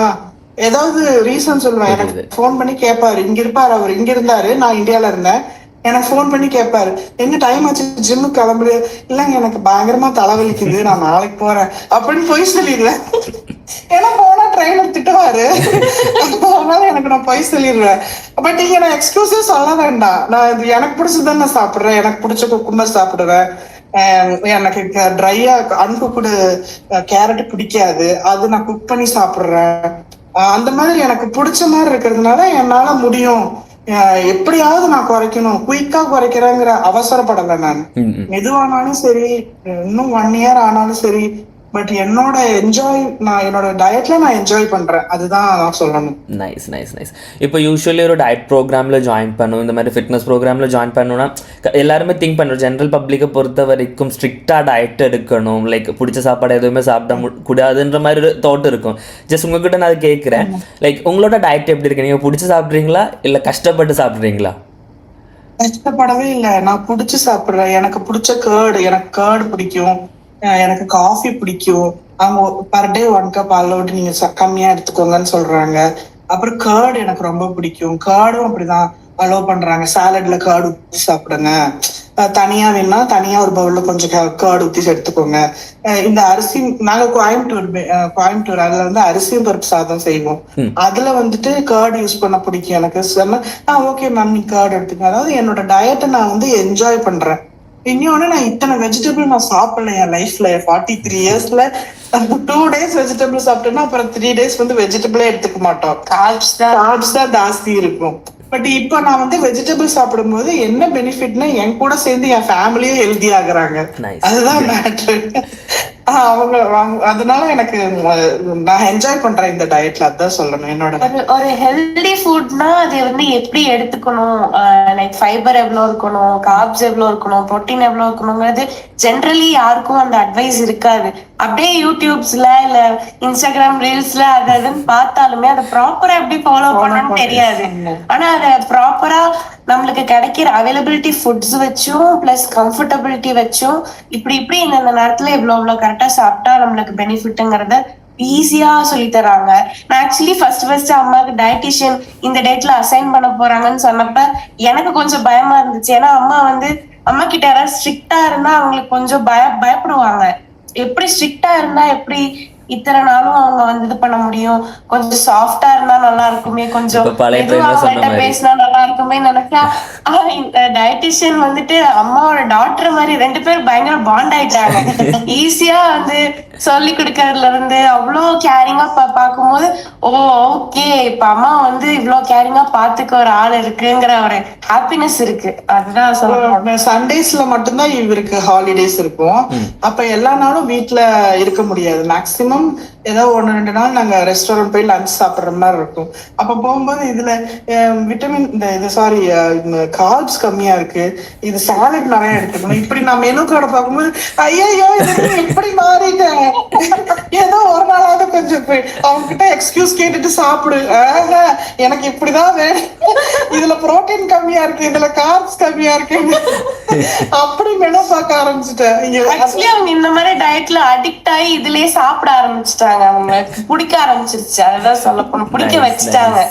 ஏதாவது ரீசன் சொல்லுவேன். எனக்கு போன் பண்ணி கேட்பாரு, இங்க இருப்பாரு அவர், இங்க இருந்தாரு, நான் இந்தியால இருந்தேன். எனக்கு போன் பண்ணி கேட்பாரு, எங்க டைம் ஆச்சு ஜிம்முக்கு கிளம்புது. இல்லைங்க எனக்கு பயங்கரமா தலைவலிக்குது, நான் நாளைக்கு போறேன் அப்படின்னு போய் சொல்லிடுவேன். ஏன்னா போனா ட்ரெயினர் திட்டுவாரு, அதனால எனக்கு நான் போய் சொல்லிடுவேன். பட் இங்க நான் எக்ஸ்கியூஸே சொல்ல வேண்டாம். நான் இது எனக்கு பிடிச்சதான் நான் சாப்பிடுறேன், எனக்கு பிடிச்ச குக்கும்பர் சாப்பிடுவேன், எனக்கு ட்ரையா அன்குக்குடு கேரட் பிடிக்காது, அது நான் குக் பண்ணி சாப்பிடுறேன். அந்த மாதிரி எனக்கு பிடிச்ச மாதிரி இருக்கிறதுனால என்னால முடியும், எப்படியாவது நான் குறைக்கணும், குயிக்கா குறைக்கிறேங்கிற அவசரப்படலை. நான் மெதுவானாலும் சரி, இன்னும் 1 year ஆனாலும் சரி, பட் என்னோட டயட்ல நான் என்ஜாய் பண்றேன், அதுதான் நான் சொல்லணும். நைஸ். இப்போ யூஸ்வலி ஒரு டயட் ப்ரோக்ராமில் ஜாயின் பண்ணும், இந்த மாதிரி ஃபிட்னஸ் ப்ரோக்ராமில் ஜாயின் பண்ணணும்னா எல்லாருமே திங்க் பண்ணுறோம், ஜென்ரல் பப்ளிக்கை பொறுத்த வரைக்கும் ஸ்ட்ரிக்டாக டயட் எடுக்கணும், லைக் பிடிச்ச சாப்பாடு எதுவுமே சாப்பிட கூடாதுன்ற மாதிரி ஒரு தாட் இருக்கும். ஜஸ்ட் உங்ககிட்ட நான் அதை கேட்குறேன், லைக் உங்களோட டயட் எப்படி இருக்கு? நீங்கள் பிடிச்சி சாப்பிட்றீங்களா இல்லை கஷ்டப்பட்டு சாப்பிட்றீங்களா? கஷ்டப்படவே இல்லை, நான் பிடிச்சி சாப்பிட்றேன். எனக்கு பிடிச்ச கேர்டு பிடிக்கும், எனக்கு காஃபி பிடிக்கும். அவங்க பர் டே 1 கப் அளவுட்டு நீங்க கம்மியா எடுத்துக்கோங்கன்னு சொல்றாங்க. அப்புறம் கேர்டு எனக்கு ரொம்ப பிடிக்கும், கேர்டும் அப்படிதான் அலோவ் பண்றாங்க. சாலட்ல கேர்டு ஊற்றி சாப்பிடுங்க, தனியா வேணா தனியா ஒரு பவுல்ல கொஞ்சம் கேர்டு ஊற்றி எடுத்துக்கோங்க. இந்த அரிசி நாங்க கோயம்புத்தூர் அதுல வந்து அரிசியும் பருப்பு சாதம் செய்வோம், அதுல வந்துட்டு கேர்டு யூஸ் பண்ண பிடிக்கும் எனக்கு. சொன்னா ஓகே மேம் நீ கேர்டு எடுத்துக்கோங்க. அதாவது என்னோட டயட்டை நான் வந்து என்ஜாய் பண்றேன். இன்னொன்னு, நான் இத்தனை வெஜிடபிள் நான் சாப்பிடல என் லைஃப்ல. 43 இயர்ஸ்ல 2 டேஸ் வெஜிடபிள் சாப்பிட்டேன்னா அப்புறம் 3 டேஸ் வந்து வெஜிடபிளே எடுத்துக்க மாட்டோம், கார்ப்ஸ் தான் ஜாஸ்தி இருக்கும். பட் இப்ப நான் வந்து வெஜிடபிள் சாப்பிடும்போது என்ன பெனிஃபிட்னா என் கூட சேர்ந்து என் ஃபேமிலியும் ஹெல்தி ஆகுறாங்க, அதுதான் மேட்டர். அதனால எனக்கு நான் என்ஜாய் பண்றேன் இந்த டயட்ல, அதான் சொல்லணும். என்னோட ஒரு ஹெல்தி ஃபுட்னா அது வந்து எப்படி எடுத்துக்கணும், லைக் ஃபைபர் எவ்வளவு இருக்கணும், கார்ப்ஸ் எவ்வளவு இருக்கணும், புரோட்டீன் எவ்வளவு இருக்கணுங்கிறது ஜென்ரலி யாருக்கும் அந்த அட்வைஸ் இருக்காது. அப்படியே யூடியூப்ஸ்ல இல்ல இன்ஸ்டாகிராம் ரீல்ஸ்ல அதுன்னு பார்த்தாலுமே அதை ப்ராப்பரா எப்படி ஃபாலோ பண்ணணும்னு தெரியாது. ஆனா அதை ப்ராப்பரா நம்மளுக்கு கிடைக்கிற அவைலபிலிட்டி ஃபுட்ஸ் வச்சும் பிளஸ் கம்ஃபர்டபிலிட்டி வச்சும் இப்படி இந்த நேரத்துல இவ்வளவு கரெக்டா சாப்பிட்டா நம்மளுக்கு பெனிஃபிட்ங்கிறத ஈஸியா சொல்லி தராங்க. நான் ஆக்சுவலி ஃபர்ஸ்ட் அம்மாவுக்கு டயட்டிஷியன் இந்த டேட்ல அசைன் பண்ண போறாங்கன்னு சொன்னப்ப எனக்கு கொஞ்சம் பயமா இருந்துச்சு. ஏன்னா அம்மா கிட்ட யாராவது ஸ்ட்ரிக்டா இருந்தா அவங்களுக்கு கொஞ்சம் பயப்படுவாங்க. எப்படி ஸ்ட்ரிக்டா இருந்தா எப்படி இத்தனை நாளும் அவங்க இது பண்ண முடியும், கொஞ்சம் சாஃப்டா இருந்தா நல்லா இருக்குமே, கொஞ்சம் பேசினா நல்லா இருக்குமே நினைச்சா டயட்டிஷியன் வந்துட்டு அம்மாவோட டாக்டர் மாதிரி 2 பேரும் பயங்கர பாண்ட் ஆயிட்டாங்க. ஈஸியா சொல்லி கொடுக்கறதுல இருந்து அவ்வளோ கேரிங்கா பார்க்கும்போது ஓகே இப்ப அம்மா இவ்வளவு கேரிங்கா பாத்துக்க ஒரு ஆள் இருக்குங்கிற ஒரு ஹாப்பினஸ் இருக்கு. அதுதான் சொல்லுவாங்க. சண்டேஸ்ல மட்டும்தான் இவருக்கு ஹாலிடேஸ் இருக்கும், அப்ப எல்லா நாளும் வீட்டுல இருக்க முடியாது. மேக்சிமம் ஏதோ 1-2 நாள் நாங்க ரெஸ்டாரண்ட் போய் லஞ்ச் சாப்பிடுற மாதிரி இருக்கும். அப்ப போகும்போது இதுல விட்டமின் கார்ப்ஸ் கம்மியா இருக்கு, இது சாலட் நிறைய எடுத்துக்கணும், இப்படி நான் மெனு கார்டை பார்க்கும்போது ஐயோ இப்படி மாறிட்டேன். ஏதோ ஒரு நாளாவது கொஞ்சம் அவங்க கிட்ட எக்ஸ்கியூஸ் கேட்டுட்டு சாப்பிடு, எனக்கு இப்படிதான் வேணும், இதுல புரோட்டீன் கம்மியா இருக்கு, இதுல கார்ப்ஸ் கம்மியா இருக்கு, அப்படி மெனு பார்க்க ஆரம்பிச்சுட்டேன். அவங்க இந்த மாதிரி டயட்ல அடிக்ட் ஆகி இதுலயே சாப்பிட ஆரம்பிச்சுட்டாங்க, அவங்க பிடிக்க ஆரம்பிச்சிருச்சு. அதுதான் சொல்ல போன பிடிக்க வச்சுட்டாங்க.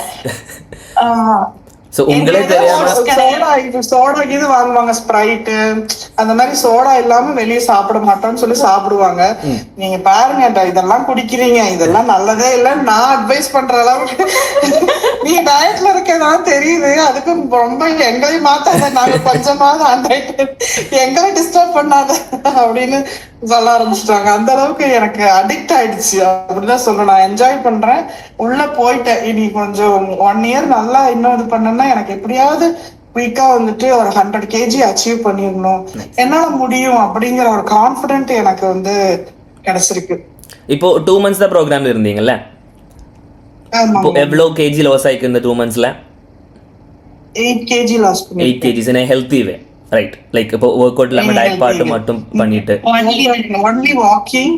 ஆமா, சோடா இது வாங்குவாங்க, ஸ்ப்ரைட் அந்த மாதிரி சோடா இல்லாம வெளியே சாப்பிட மாட்டோம்னு சொல்லி சாப்பிடுவாங்க. நீங்க பாருங்க இதெல்லாம் குடிக்கிறீங்க, இதெல்லாம் நல்லதே இல்லைன்னு நான் அட்வைஸ் பண்ற அளவுக்கு நீ டயட்ல இருக்கதான் தெரியுது, அதுக்கும் ரொம்ப எங்களையும் மாத்தாத, நாங்க கொஞ்சமாவது அந்த எங்களை டிஸ்டர்ப் பண்ணாத அப்படின்னு சொல்ல ஆரம்பிச்சிட்டாங்க. அந்த அளவுக்கு எனக்கு அடிக்ட் ஆயிடுச்சு, அப்படிதான் சொல்றேன். நான் என்ஜாய் பண்றேன், உள்ள போயிட்டேன். இனி கொஞ்சம் 1 இயர் நல்லா இன்னும் இது பண்ணேன்னா எனக்கு எப்படியாவது குயிக்கா ஒரு 100 kg அச்சீவ் பண்ணிடணும், என்னால முடியும் அப்படிங்கிற ஒரு கான்பிடென்ட் எனக்கு கிடைச்சிருக்கு. இப்போ 2 months தான் ப்ரோக்ராம்ல இருந்தீங்கல்ல, எவ்வளவு கேஜி லாஸ் ஆயிருக்கு இந்த 2 monthsல? 8 kg லாஸ் பண்ணி. 8 kg in a healthy way, right? Like இப்போ ஒர்க் அவுட் இல்லாம டயட் பார்ட் மட்டும் பண்ணிட்டு only walking.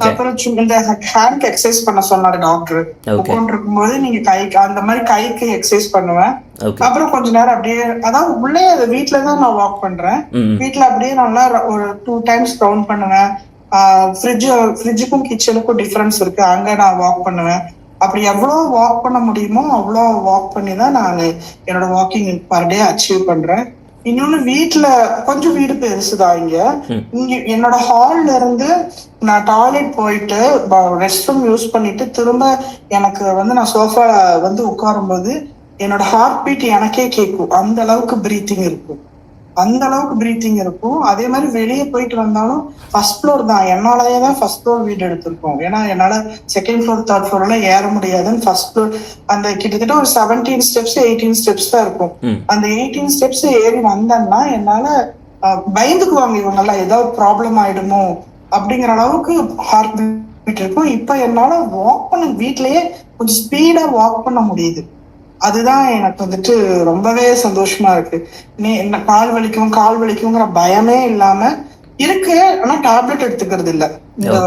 அப்புறம் இந்த ஹேண்ட் எக்ஸசைஸ் பண்ண சொன்னாரு டாக்டர். உட்கார்ந்து இருக்கும்போது நீங்க அந்த மாதிரி கைக்கு எக்ஸசைஸ் பண்ணுவேன். அப்புறம் கொஞ்ச நேரம் அப்படியே அதாவது உள்ளே வீட்டுலதான் நான் வாக் பண்றேன். வீட்டுல அப்படியே நல்லா ஒரு 2 times ரவுண்ட் பண்ணுவேன். ஃப்ரிட்ஜுக்கும் கிச்சனுக்கும் டிஃபரன்ஸ் இருக்கு, அங்க நான் வாக் பண்ணுவேன். அப்படி எவ்வளவு வாக் பண்ண முடியுமோ அவ்வளோ வாக் பண்ணி தான் நான் என்னோட வாக்கிங் பர் டே அச்சீவ் பண்றேன். இன்னொன்னு வீட்டுல கொஞ்சம் வீடு பெருசுதான், இங்க என்னோட ஹால்ல இருந்து நான் டாய்லெட் போயிட்டு ரெஸ்ட் ரூம் யூஸ் பண்ணிட்டு திரும்ப எனக்கு நான் சோஃபா உட்காரும் போது என்னோட ஹார்ட் பீட் எனக்கே கேட்கும், அந்த அளவுக்கு பிரீத்திங் இருக்கும். அதே மாதிரி வெளியே போயிட்டு வந்தாலும் ஃபர்ஸ்ட் ஃப்ளோர் தான், என்னாலயே தான் ஃபர்ஸ்ட் ஃப்ளோர் வீடு எடுத்திருக்கோம். ஏன்னா என்னால செகண்ட் ஃப்ளோர் தேர்ட் ஃப்ளோர்ல ஏற முடியாதுன்னு ஃபர்ஸ்ட் ஃப்ளோர் அந்த கிட்டத்தட்ட ஒரு 17 steps 18 steps தான் இருக்கும். அந்த 18 steps ஏறி வந்தேன்னா என்னால பயந்துக்குவாங்க இவங்க எல்லாம், ஏதாவது ப்ராப்ளம் ஆயிடுமோ அப்படிங்கிற அளவுக்கு ஹார்ட் பீட் இருக்கும். இப்ப என்னால வாக் பண்ண வீட்லயே கொஞ்சம் ஸ்பீடா வாக் பண்ண முடியுது. அதுதான் எனக்கு வந்துட்டு ரொம்பவே சந்தோஷமா இருக்கு. என்ன கால் வலிக்குங்கிற பயமே இல்லாம இருக்கு. ஆனா டேப்லெட் எடுத்துக்கிறது இல்ல. இந்த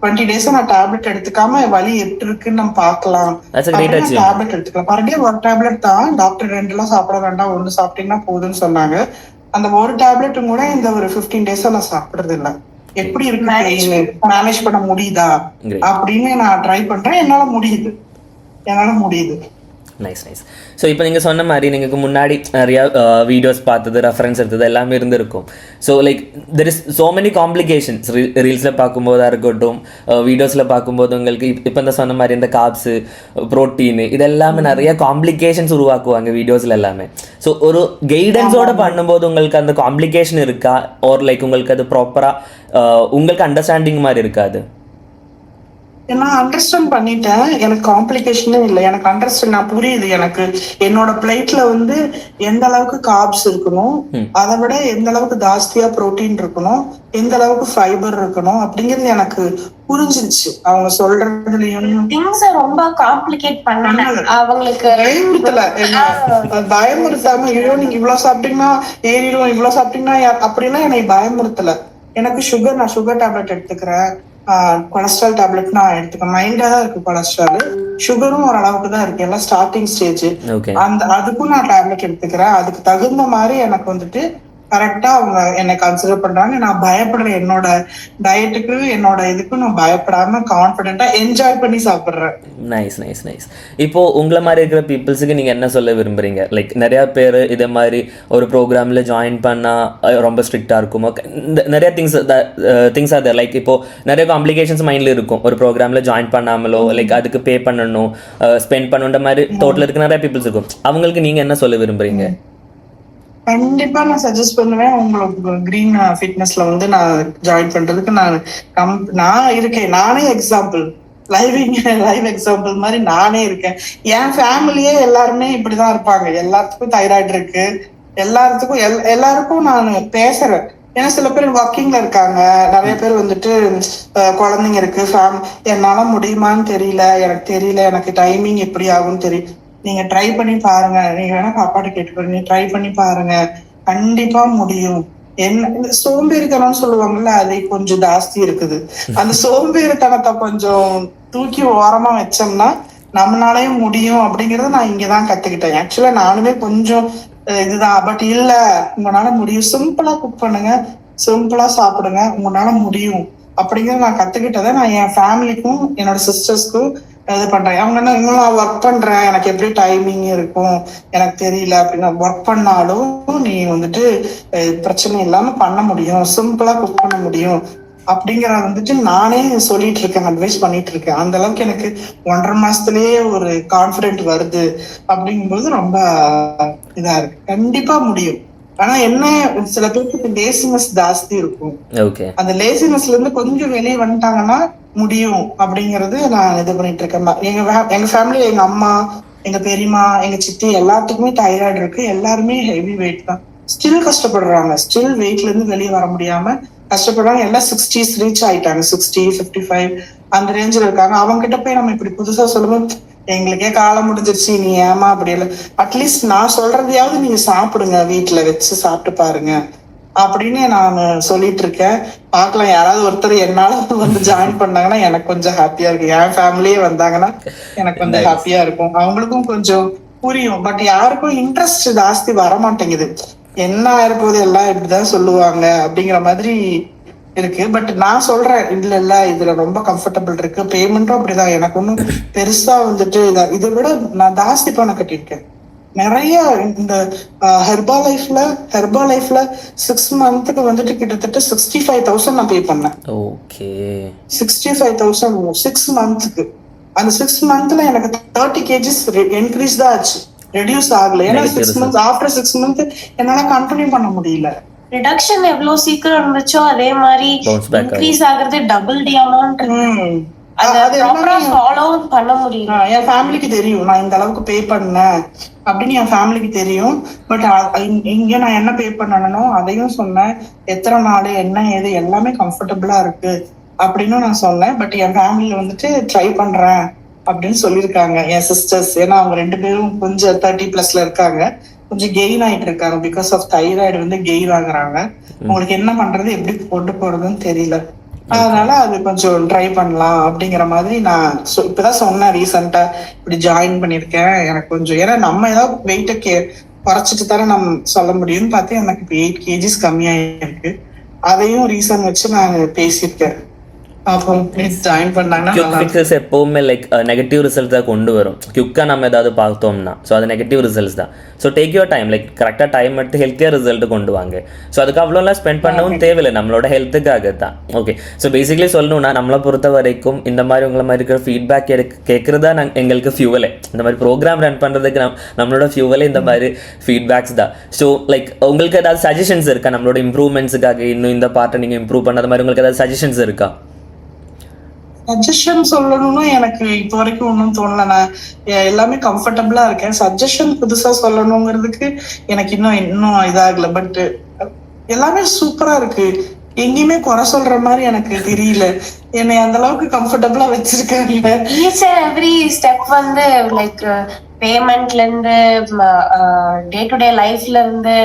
20 days நான் டேப்லெட் எடுத்துக்காம வலி எப்படி இருக்குன்னு நம்ம பாக்கலாம் டேப்லெட் எடுத்துக்கலாம். மறுபடியும் ஒரு டேப்லெட் தான். டாக்டர் 2 எல்லாம் சாப்பிட வேண்டாம், 1 சாப்பிட்டீங்கன்னா போதுன்னு சொன்னாங்க. அந்த ஒரு டேப்லெட்டும் கூட இந்த ஒரு 15 days நான் சாப்பிடுறது இல்ல. எப்படி இருக்கு மேனேஜ் பண்ண முடியுதா அப்படின்னு நான் ட்ரை பண்றேன். என்னால முடியுது. நைஸ். ஸோ இப்போ நீங்கள் சொன்ன மாதிரி நீங்கள் முன்னாடி நிறையா வீடியோஸ் பார்த்தது, ரெஃபரன்ஸ் எடுத்தது எல்லாமே இருந்திருக்கும். So like there is so many complications. ரீல்ஸில் பார்க்கும்போதாக இருக்கட்டும், வீடியோஸில் பார்க்கும்போது உங்களுக்கு இப்போ இந்த சொன்ன மாதிரி இந்த காப்ஸு, ப்ரோட்டீனு, இது எல்லாமே நிறைய காம்ப்ளிகேஷன்ஸ் உருவாக்குவாங்க வீடியோஸில் எல்லாமே. ஸோ ஒரு கைடன்ஸோடு பண்ணும்போது உங்களுக்கு அந்த காம்ப்ளிகேஷன் இருக்கா? ஆர் லைக் உங்களுக்கு அது ப்ராப்பராக உங்களுக்கு அண்டர்ஸ்டாண்டிங் மாதிரி இருக்காது? நான் அண்டர்ஸ்டாண்ட் பண்ணிட்டேன். எனக்கு காம்ப்ளிகேஷனே இல்லை. எனக்கு அண்டர்ஸ்டாண்ட் நான் புரியுது. எனக்கு என்னோட பிளேட்ல வந்து எந்த அளவுக்கு கார்ப்ஸ் இருக்கணும், அதை விட எந்த அளவுக்கு ஜாஸ்தியா புரோட்டீன் இருக்கணும், எந்த அளவுக்கு ஃபைபர் இருக்கணும் அப்படிங்கிறது எனக்கு புரிஞ்சிருச்சு. அவங்க சொல்றதுலயும் ரொம்ப காம்ப்ளிகேட் பண்ணல. அவங்களுக்கு பயமுறுத்தாம ஐயோ நீங்க இவ்வளவு சாப்பிட்டீங்கன்னா ஏறிடும், இவ்வளவு சாப்பிட்டீங்கன்னா அப்படின்னா என்னை பயமுறுத்தல. எனக்கு நான் சுகர் டேப்லெட் எடுத்துக்கிறேன், கொலஸ்ட்ரால் டேப்லெட் நான் எடுத்துக்கேன். மைல்டா தான் இருக்கு கொலஸ்ட்ரால், சுகரும் ஓரளவுக்கு தான் இருக்கு, எல்லாம் ஸ்டார்டிங் ஸ்டேஜ். அதுக்கும் நான் டேப்லெட் எடுத்துக்கிறேன். அதுக்கு தகுந்த மாதிரி எனக்கு வந்துட்டு கரெக்டா அவங்க என்னை கன்சிடர் பண்றாங்க. நான் பயப்படுறேன். என்னோட டயட்டுக்கு என்னோட இதுக்கும் நான் பயப்படாம கான்பிடென்ட்டா என்ஜாய் பண்ணி சாப்பிடுறேன். நைஸ். இப்போ உங்களை மாதிரி இருக்கிற பீப்புள்ஸுக்கு நீங்க என்ன சொல்ல விரும்புறீங்க? லைக் நிறைய பேர் இதே மாதிரி ஒரு ப்ரோக்ராம்ல ஜாயின் பண்ணா ரொம்ப ஸ்ட்ரிக்டா இருக்குமோ, நிறைய திங்ஸ் ஆர் தேர். லைக் இப்போ நிறைய காம்ப்ளிகேஷன்ஸ் மைண்ட்ல இருக்கும். ஒரு ப்ரோக்ராம்ல ஜாயின் பண்ணாமலோ லைக் அதுக்கு பே பண்ணணும், ஸ்பெண்ட் பண்ணுன்ற மாதிரி டோட்டல் இருக்க நிறைய பீப்புள்ஸ் இருக்கும். அவங்களுக்கு நீங்க என்ன சொல்ல விரும்புறீங்க? கண்டிப்பா நான் சஜஸ்ட் பண்ணுவேன். உங்களுக்கு கிரீன் ஃபிட்னஸ்ல வந்து நான் ஜாயின் பண்றதுக்கு நான் இருக்கேன். நானே எக்ஸாம்பிள், லைவ் எக்ஸாம்பிள் மாதிரி நானே இருக்கேன். என் ஃபேமிலியே எல்லாருமே இப்படிதான் இருப்பாங்க. எல்லாத்துக்கும் தைராய்டு இருக்கு, எல்லாருக்கும் நான் பேசுறேன். ஏன்னா சில பேர் ஒர்க்கிங்ல இருக்காங்க, நிறைய பேர் வந்துட்டு குழந்தைங்க இருக்கு, என்னால முடியுமான்னு தெரியல, எனக்கு டைமிங் எப்படி ஆகும்னு தெரியும். நீங்க ட்ரை பண்ணி பாருங்க. நீங்க வேணா பாப்பாட்ட கேட்டுக்கோங்க, நீங்க ட்ரை பண்ணி பாருங்க, கண்டிப்பா முடியும். என்ன சோம்பேறித்தனம்னு சொல்லுவாங்கல்ல, அது கொஞ்சம் ஜாஸ்தி இருக்குது. அந்த சோம்பேறித்தனத்தை கொஞ்சம் தூக்கி ஓரமா வச்சோம்னா நம்மளாலையும் முடியும் அப்படிங்கறத நான் இங்கதான் கத்துக்கிட்டேன். ஆக்சுவலா நானுமே கொஞ்சம் இதுதான், பட் இல்ல, உங்களால முடியும். சிம்பிளா குக் பண்ணுங்க, சிம்பிளா சாப்பிடுங்க, உங்களால முடியும் அப்படிங்கறத நான் கத்துக்கிட்டதை நான் என் ஃபேமிலிக்கும் என்னோட சிஸ்டர்ஸ்க்கும் இது பண்றேன். அவங்க என்ன நான் ஒர்க் பண்றேன், எனக்கு எப்படி டைமிங் இருக்கும் எனக்கு தெரியல அப்படின்னா, ஒர்க் பண்ணாலும் நீ வந்துட்டு பிரச்சனை இல்லாம பண்ண முடியும், சிம்பிளா குக் பண்ண முடியும் அப்படிங்கறத வந்துட்டு நானே சொல்லிட்டு இருக்கேன், அட்வைஸ் பண்ணிட்டு இருக்கேன். அந்த அளவுக்கு எனக்கு 1.5 மாசத்துலயே ஒரு கான்பிடென்ட் வருது. அப்படிங்கும்போது ரொம்ப இதா இருக்கு. கண்டிப்பா முடியும். ஆனா என்ன, சில பேருக்கு லேசினஸ் ஜாஸ்தி இருக்கும். அந்த லேசினஸ்ல இருந்து கொஞ்சம் வெளியே வந்துட்டாங்கன்னா முடியும் அப்படிங்கறது நான் இது பண்ணிட்டு இருக்கேன். எங்க ஃபேமிலி, எங்க அம்மா, எங்க பெரியம்மா, எங்க சித்தி எல்லாத்துக்குமே தைராய்டு இருக்கு. எல்லாருமே ஹெவி வெயிட் தான். ஸ்டில் கஷ்டப்படுறாங்க. ஸ்டில் வெயிட்ல இருந்து வெளியே வர முடியாம கஷ்டப்படுறாங்க. எல்லாம் 60s ரீச் ஆயிட்டாங்க. 60, 55 அந்த ரேஞ்சில் இருக்காங்க. அவங்க கிட்ட போய் நம்ம இப்படி புதுசா சொல்லுவோம், எங்களுக்கே காலம் முடிஞ்சிருச்சு, நீ ஏமா அப்படி இல்லை, அட்லீஸ்ட் நான் சொல்றதையாவது நீங்க சாப்பிடுங்க, வீட்டுல வச்சு சாப்பிட்டு பாருங்க அப்படின்னு நான் சொல்லிட்டு இருக்கேன். பாக்கலாம், யாராவது ஒருத்தர் என்னால வந்து ஜாயின் பண்ணாங்கன்னா எனக்கு கொஞ்சம் ஹாப்பியா இருக்கு. என் ஃபேமிலியே வந்தாங்கன்னா எனக்கு கொஞ்சம் ஹாப்பியா இருக்கும். அவங்களுக்கும் கொஞ்சம் புரியும். பட் யாருக்கும் இன்ட்ரெஸ்ட் ஜாஸ்தி வர மாட்டேங்குது. என்ன ஆயிருப்போது, எல்லாம் இப்படிதான் சொல்லுவாங்க அப்படிங்கிற மாதிரி இருக்கு. பட் நான் சொல்றேன், இல்ல இதுல ரொம்ப கம்ஃபர்டபுள் இருக்கு, பேமெண்ட்டும் அப்படிதான். எனக்கு ஒன்னும் பெருசா வந்துட்டு இதை விட நான் ஜாஸ்தி பணம் கட்டியிருக்கேன் நிறைய. இந்த ஹெர்பா லைஃப்ல 6 மந்த்துக்கு வந்துட்டு கிட்டத்தட்ட 65,000 நான் பே பண்ணேன். 65,000 6 மந்த்துக்கு. அந்த 6 மந்த்ல எனக்கு 30 kgs இன்க்ரீஸ் தான் ஆச்சு, ரெடியூஸ் ஆகல. ஏன்னா 6 மந்த்ஸ் ஆஃப்டர் 6 மந்த் என்னால கண்டினியூ பண்ண முடியல. ரிடக்ஷன் எவ்வளவு சீக்கிரம் இருந்துச்சோ அதே மாதிரி இன்க்ரீஸ் ஆகுறது டபுள் டி அமௌண்ட். ஃபாலோவும் பண்ண முடியும். என் ஃபேமிலிக்கு தெரியும் நான் இந்த அளவுக்கு பே பண்ணேன் அப்படின்னு, என் ஃபேமிலிக்கு தெரியும். பட் இங்க நான் என்ன பே பண்ணனோ அதையும் சொன்னேன், எத்தனை நாள் என்ன ஏது எல்லாமே கம்ஃபர்டபுளா இருக்கு அப்படின்னு நான் சொன்னேன். பட் என் ஃபேமிலியில வந்துட்டு ட்ரை பண்றேன் அப்படின்னு சொல்லியிருக்காங்க என் சிஸ்டர்ஸ். ஏன்னா அவங்க 2 பேரும் கொஞ்சம் 30+ இருக்காங்க, கொஞ்சம் கெயின் ஆயிட்டு இருக்காங்க. பிகாஸ் ஆஃப் தைராய்டு வந்து கெயின் ஆகுறாங்க. உங்களுக்கு என்ன பண்றது எப்படி கொண்டு போறதுன்னு தெரியல, அதனால அது கொஞ்சம் ட்ரை பண்ணலாம் அப்படிங்கிற மாதிரி நான் இப்பதான் சொன்னேன். ரீசெண்டா இப்படி ஜாயின் பண்ணிருக்கேன், எனக்கு கொஞ்சம் ஏன்னா நம்ம ஏதாவது வெயிட்ட குறைச்சிட்டு தானே நம்ம சொல்ல முடியும்னு பார்த்து எனக்கு இப்போ 8 kgs கம்மியாயிருக்கு. அதையும் ரீசன் வச்சு நான் பேசியிருக்கேன். எப்பவுமே லைக் நெகட்டிவ் ரிசல்ட் தான் கொண்டு வரும். குயிக்காக நம்ம ஏதாவது பார்த்தோம்னா ஸோ அது நெகட்டிவ் ரிசல்ட்ஸ் தான். So take your time, like கரெக்டாக டைம் எடுத்து ஹெல்த்தியாக ரிசல்ட் கொண்டு வாங்க. ஸோ அதுக்கு அவ்வளோலாம் ஸ்பெண்ட் பண்ணவும் தேவையில்லை, நம்மளோட ஹெல்த்துக்காக தான். ஓகே, ஸோ பேசிக்கலி சொல்லணும்னா நம்மளை பொறுத்த வரைக்கும் இந்த மாதிரி உங்களை மாதிரி இருக்கிற ஃபீட்பேக் கேட்குறதா எங்களுக்கு ஃபியூவலே. இந்த மாதிரி ப்ரோக்ராம் ரன் பண்ணுறதுக்கு நம்மளோட ஃபியூவலே இந்த மாதிரி ஃபீட்பேக்ஸ் தான். ஸோ லைக் உங்களுக்கு ஏதாவது சஜஷன்ஸ் இருக்கா நம்மளோட இம்ப்ரூவ்மெண்ட்ஸுக்காக, இன்னும் இந்த பார்ட்டை நீங்கள் இம்ப்ரூவ் பண்ணாத மாதிரி உங்களுக்கு ஏதாவது சஜஷன்ஸ் இருக்கா? சஜஷன் சொல்லணும்னா எனக்கு இப்போ வரைக்கும் ஒன்றும் தோணல. நான் எல்லாமே கம்ஃபர்டபுளா இருக்கேன். சஜஷன் புதுசா சொல்லணுங்கிறதுக்கு எனக்கு இன்னும் இதாகல. பட் எல்லாமே சூப்பரா இருக்கு, எங்கேயுமே குறை சொல்ற மாதிரி எனக்கு தெரியல. என்னை அந்த அளவுக்கு கம்ஃபர்டபுளா வச்சிருக்காங்க. ஈச் அண்ட் எவ்ரி ஸ்டெப் வந்து லைக் பேமெண்ட்ல இருந்து டே டு டே லைஃப்ல இருந்து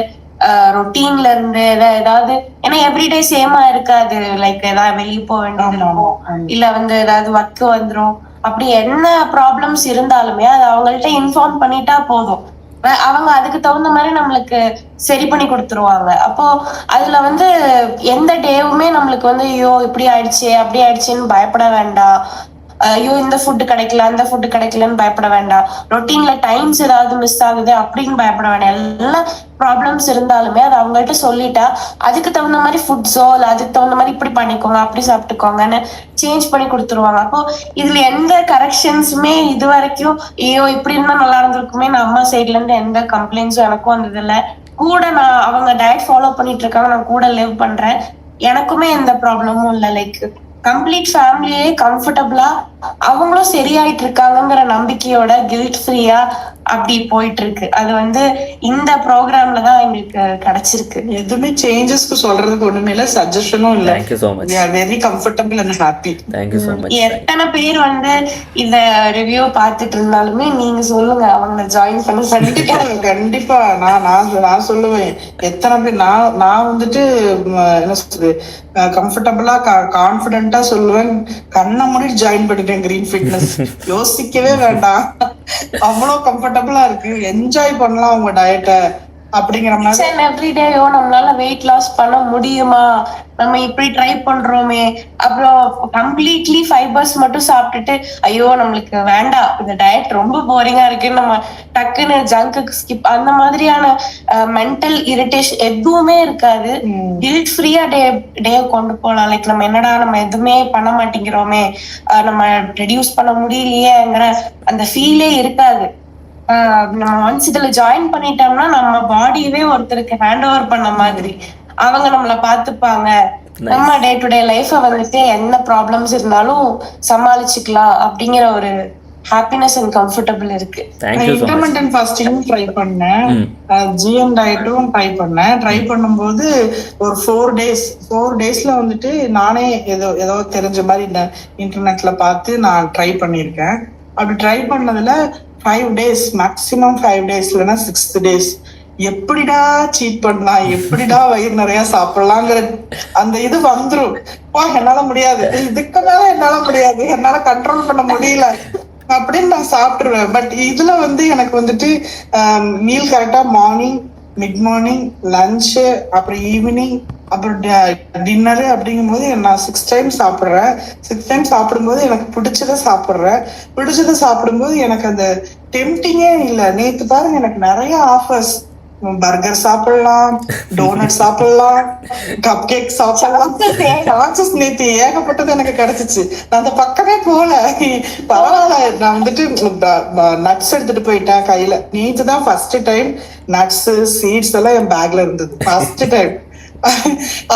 ரொட்டீன்ல இருந்து ஏதாவது, ஏன்னா எவ்ரிடே சேமா இருக்காது. லைக் ஏதாவது வெளியே போக வேண்டியது இருக்கும், இல்ல வந்து ஏதாவது ஒர்க் வந்துரும். அப்படி என்ன ப்ராப்ளம்ஸ் இருந்தாலுமே அது அவங்கள்ட்ட இன்ஃபார்ம் பண்ணிட்டா போதும், அவங்க அதுக்கு தகுந்த மாதிரி நம்மளுக்கு சரி பண்ணி கொடுத்துருவாங்க. அப்போ அதுல வந்து எந்த டேவுமே நம்மளுக்கு வந்து ஐயோ இப்படி ஆயிடுச்சு அப்படி ஆயிடுச்சுன்னு பயப்பட வேண்டாம். ஐயோ இந்த ஃபுட்டு கிடைக்கல அந்த ஃபுட்டு கிடைக்கலன்னு பயப்பட வேண்டாம். ரொட்டீன்ல டைம்ஸ் ஏதாவது மிஸ் ஆகுது அப்படின்னு பயப்பட வேண்டாம். எல்லா ப்ராப்ளம்ஸ் இருந்தாலுமே அது அவங்கள்ட்ட சொல்லிட்டா அதுக்கு தகுந்த மாதிரி ஃபுட்ஸோ இல்ல அதுக்கு தகுந்த மாதிரி இப்படி பண்ணிக்கோங்க அப்படி சாப்பிட்டுக்கோங்கன்னு சேஞ்ச் பண்ணி கொடுத்துருவாங்க. அப்போ இதுல எந்த கரெக்ஷன்ஸுமே இது வரைக்கும் ஐயோ இப்படி இருந்தா நல்லா இருந்திருக்குமே அம்மா சைட்ல இருந்து எந்த கம்ப்ளைண்ட்ஸும் எனக்கும் வந்தது இல்ல. கூட நான் அவங்க டயட் ஃபாலோ பண்ணிட்டு இருக்காங்க, நான் கூட லிவ் பண்றேன், எனக்குமே எந்த ப்ராப்ளமும் இல்லை. லைக் கம்ப்ளீட் ஃபேமிலியே கம்ஃபர்டபுளா அவங்களும் சரியாயிட்டு இருக்காங்கிற நம்பிக்கையோட கில்ட் ஃப்ரீயா அப்படி போயிட்டு இருக்கு. அது வந்து இந்த ப்ரோக்ராம்ல தான் எங்களுக்கு கிடைச்சிருக்கு. எதுவுமே சேஞ்சஸ்க்கு சொல்றதுக்கு ஒண்ணுமே இல்ல, சஜஷனும் இல்ல. Thank you so much. We are very comfortable and happy. Thank you so much. எத்தனை பேர் வந்து இத ரிவ்யூ பார்த்துட்டு இருந்தாலுமே நீங்க சொல்லுங்க அவங்கள ஜாயின் பண்ண. கண்டிப்பா நான் சொல்லுவேன். எத்தனை பேர் நான் வந்துட்டு என்ன சொல்றது கம்ஃபர்டபுளா கான்பிடென்ட்டா சொல்லுவேன், கண்ணை மூடி ஜாயின் பண்ணிட்டேன் கிரீன் ஃபிட்னஸ். யோசிக்கவே வேண்டாம், அவ்வளவு கம்ஃபர்டபுளா இருக்கு, என்ஜாய் பண்ணலாம் உங்க டயட்டை அப்படிங்கிற மாதிரி. எவ்ரிடேயோ நம்மளால வெயிட் லாஸ் பண்ண முடியுமா, நம்ம இப்படி ட்ரை பண்றோமே, அப்புறம் கம்ப்ளீட்லி ஃபைபர்ஸ் மட்டும் சாப்பிட்டுட்டு ஐயோ நம்மளுக்கு வேண்டாம் இந்த டயட் ரொம்ப போரிங்கா இருக்குன்னு நம்ம டக்குன்னு ஜங்க்கு ஸ்கிப், அந்த மாதிரியான மென்டல் இரிட்டேஷன் எதுவுமே இருக்காது. கில்ட் ஃப்ரீயா டே கொண்டு போகலாம். லைக் நம்ம என்னடா நம்ம எதுவுமே பண்ண மாட்டேங்கிறோமே, நம்ம ரெடியூஸ் பண்ண முடியலையேங்கிற அந்த ஃபீலே இருக்காது. நம்ம ஒன்ஸ் இதுல ஜாயின் பண்ணிட்டோம்னா நம்ம பாடியவே ஒருத்தருக்கு ஹேண்ட் ஓவர் பண்ண மாதிரி, அவங்க நம்மள பாத்துப்பாங்க. நம்ம டே டு டே லைஃப வந்துட்டு என்ன ப்ராப்ளம்ஸ் இருந்தாலும் சமாளிச்சுக்கலாம் அப்படிங்கிற ஒரு ஹாப்பினஸ் அண்ட் கம்ஃபர்டபுள் இருக்கு. இன்டர்மிட்டன்ட் ஃபாஸ்டிங் ட்ரை பண்ணேன், ஜிஎம் டயட்டும் ட்ரை பண்ணும்போது ஒரு 4 டேஸ்ல வந்துட்டு நானே ஏதோ தெரிஞ்ச மாதிரி இந்த இன்டர்நெட்ல பார்த்து நான் ட்ரை பண்ணியிருக்கேன். அப்படி ட்ரை பண்ணதுல 5 days மேக்சிமம் 5 days இல்லைன்னா 6th days எப்படிடா சீட் பண்ணலாம், எப்படிடா வயிறு நிறைய சாப்பிடலாங்கிற அந்த இது வந்துரும். என்னால முடியாது, இதுக்கு மேல என்னால முடியாது, என்னால கண்ட்ரோல் பண்ண முடியல அப்படின்னு நான் சாப்பிட்டுருவேன். பட் இதுல வந்து எனக்கு வந்துட்டு மீல் கரெக்டா மார்னிங், மிட் மார்னிங், லஞ்சு, அப்புறம் ஈவினிங், அப்புறம் டின்னரு அப்படிங்கும் போது நான் 6 times சாப்பிட்றேன். 6 times சாப்பிடும்போது எனக்கு பிடிச்சதை சாப்பிடும்போது எனக்கு அந்த டெம்டிங்கே இல்லை. நேத்து பாருங்க எனக்கு நிறைய ஆஃபர்ஸ், பர்கர் சாப்பிடலாம், டோனட் சாப்பிடலாம், கப் கேக் சாப்பிடலாம், நேத்து ஏகப்பட்டது எனக்கு கிடைச்சிச்சு. நான் அந்த பக்கமே போல. பரவாயில்ல, நான் வந்துட்டு நட்ஸ் எடுத்துட்டு போயிட்டேன் கையில. நேத்து தான் ஃபர்ஸ்ட் டைம் நட்ஸ் சீட்ஸ் எல்லாம் என் பேக்ல இருந்தது, ஃபர்ஸ்ட் டைம்.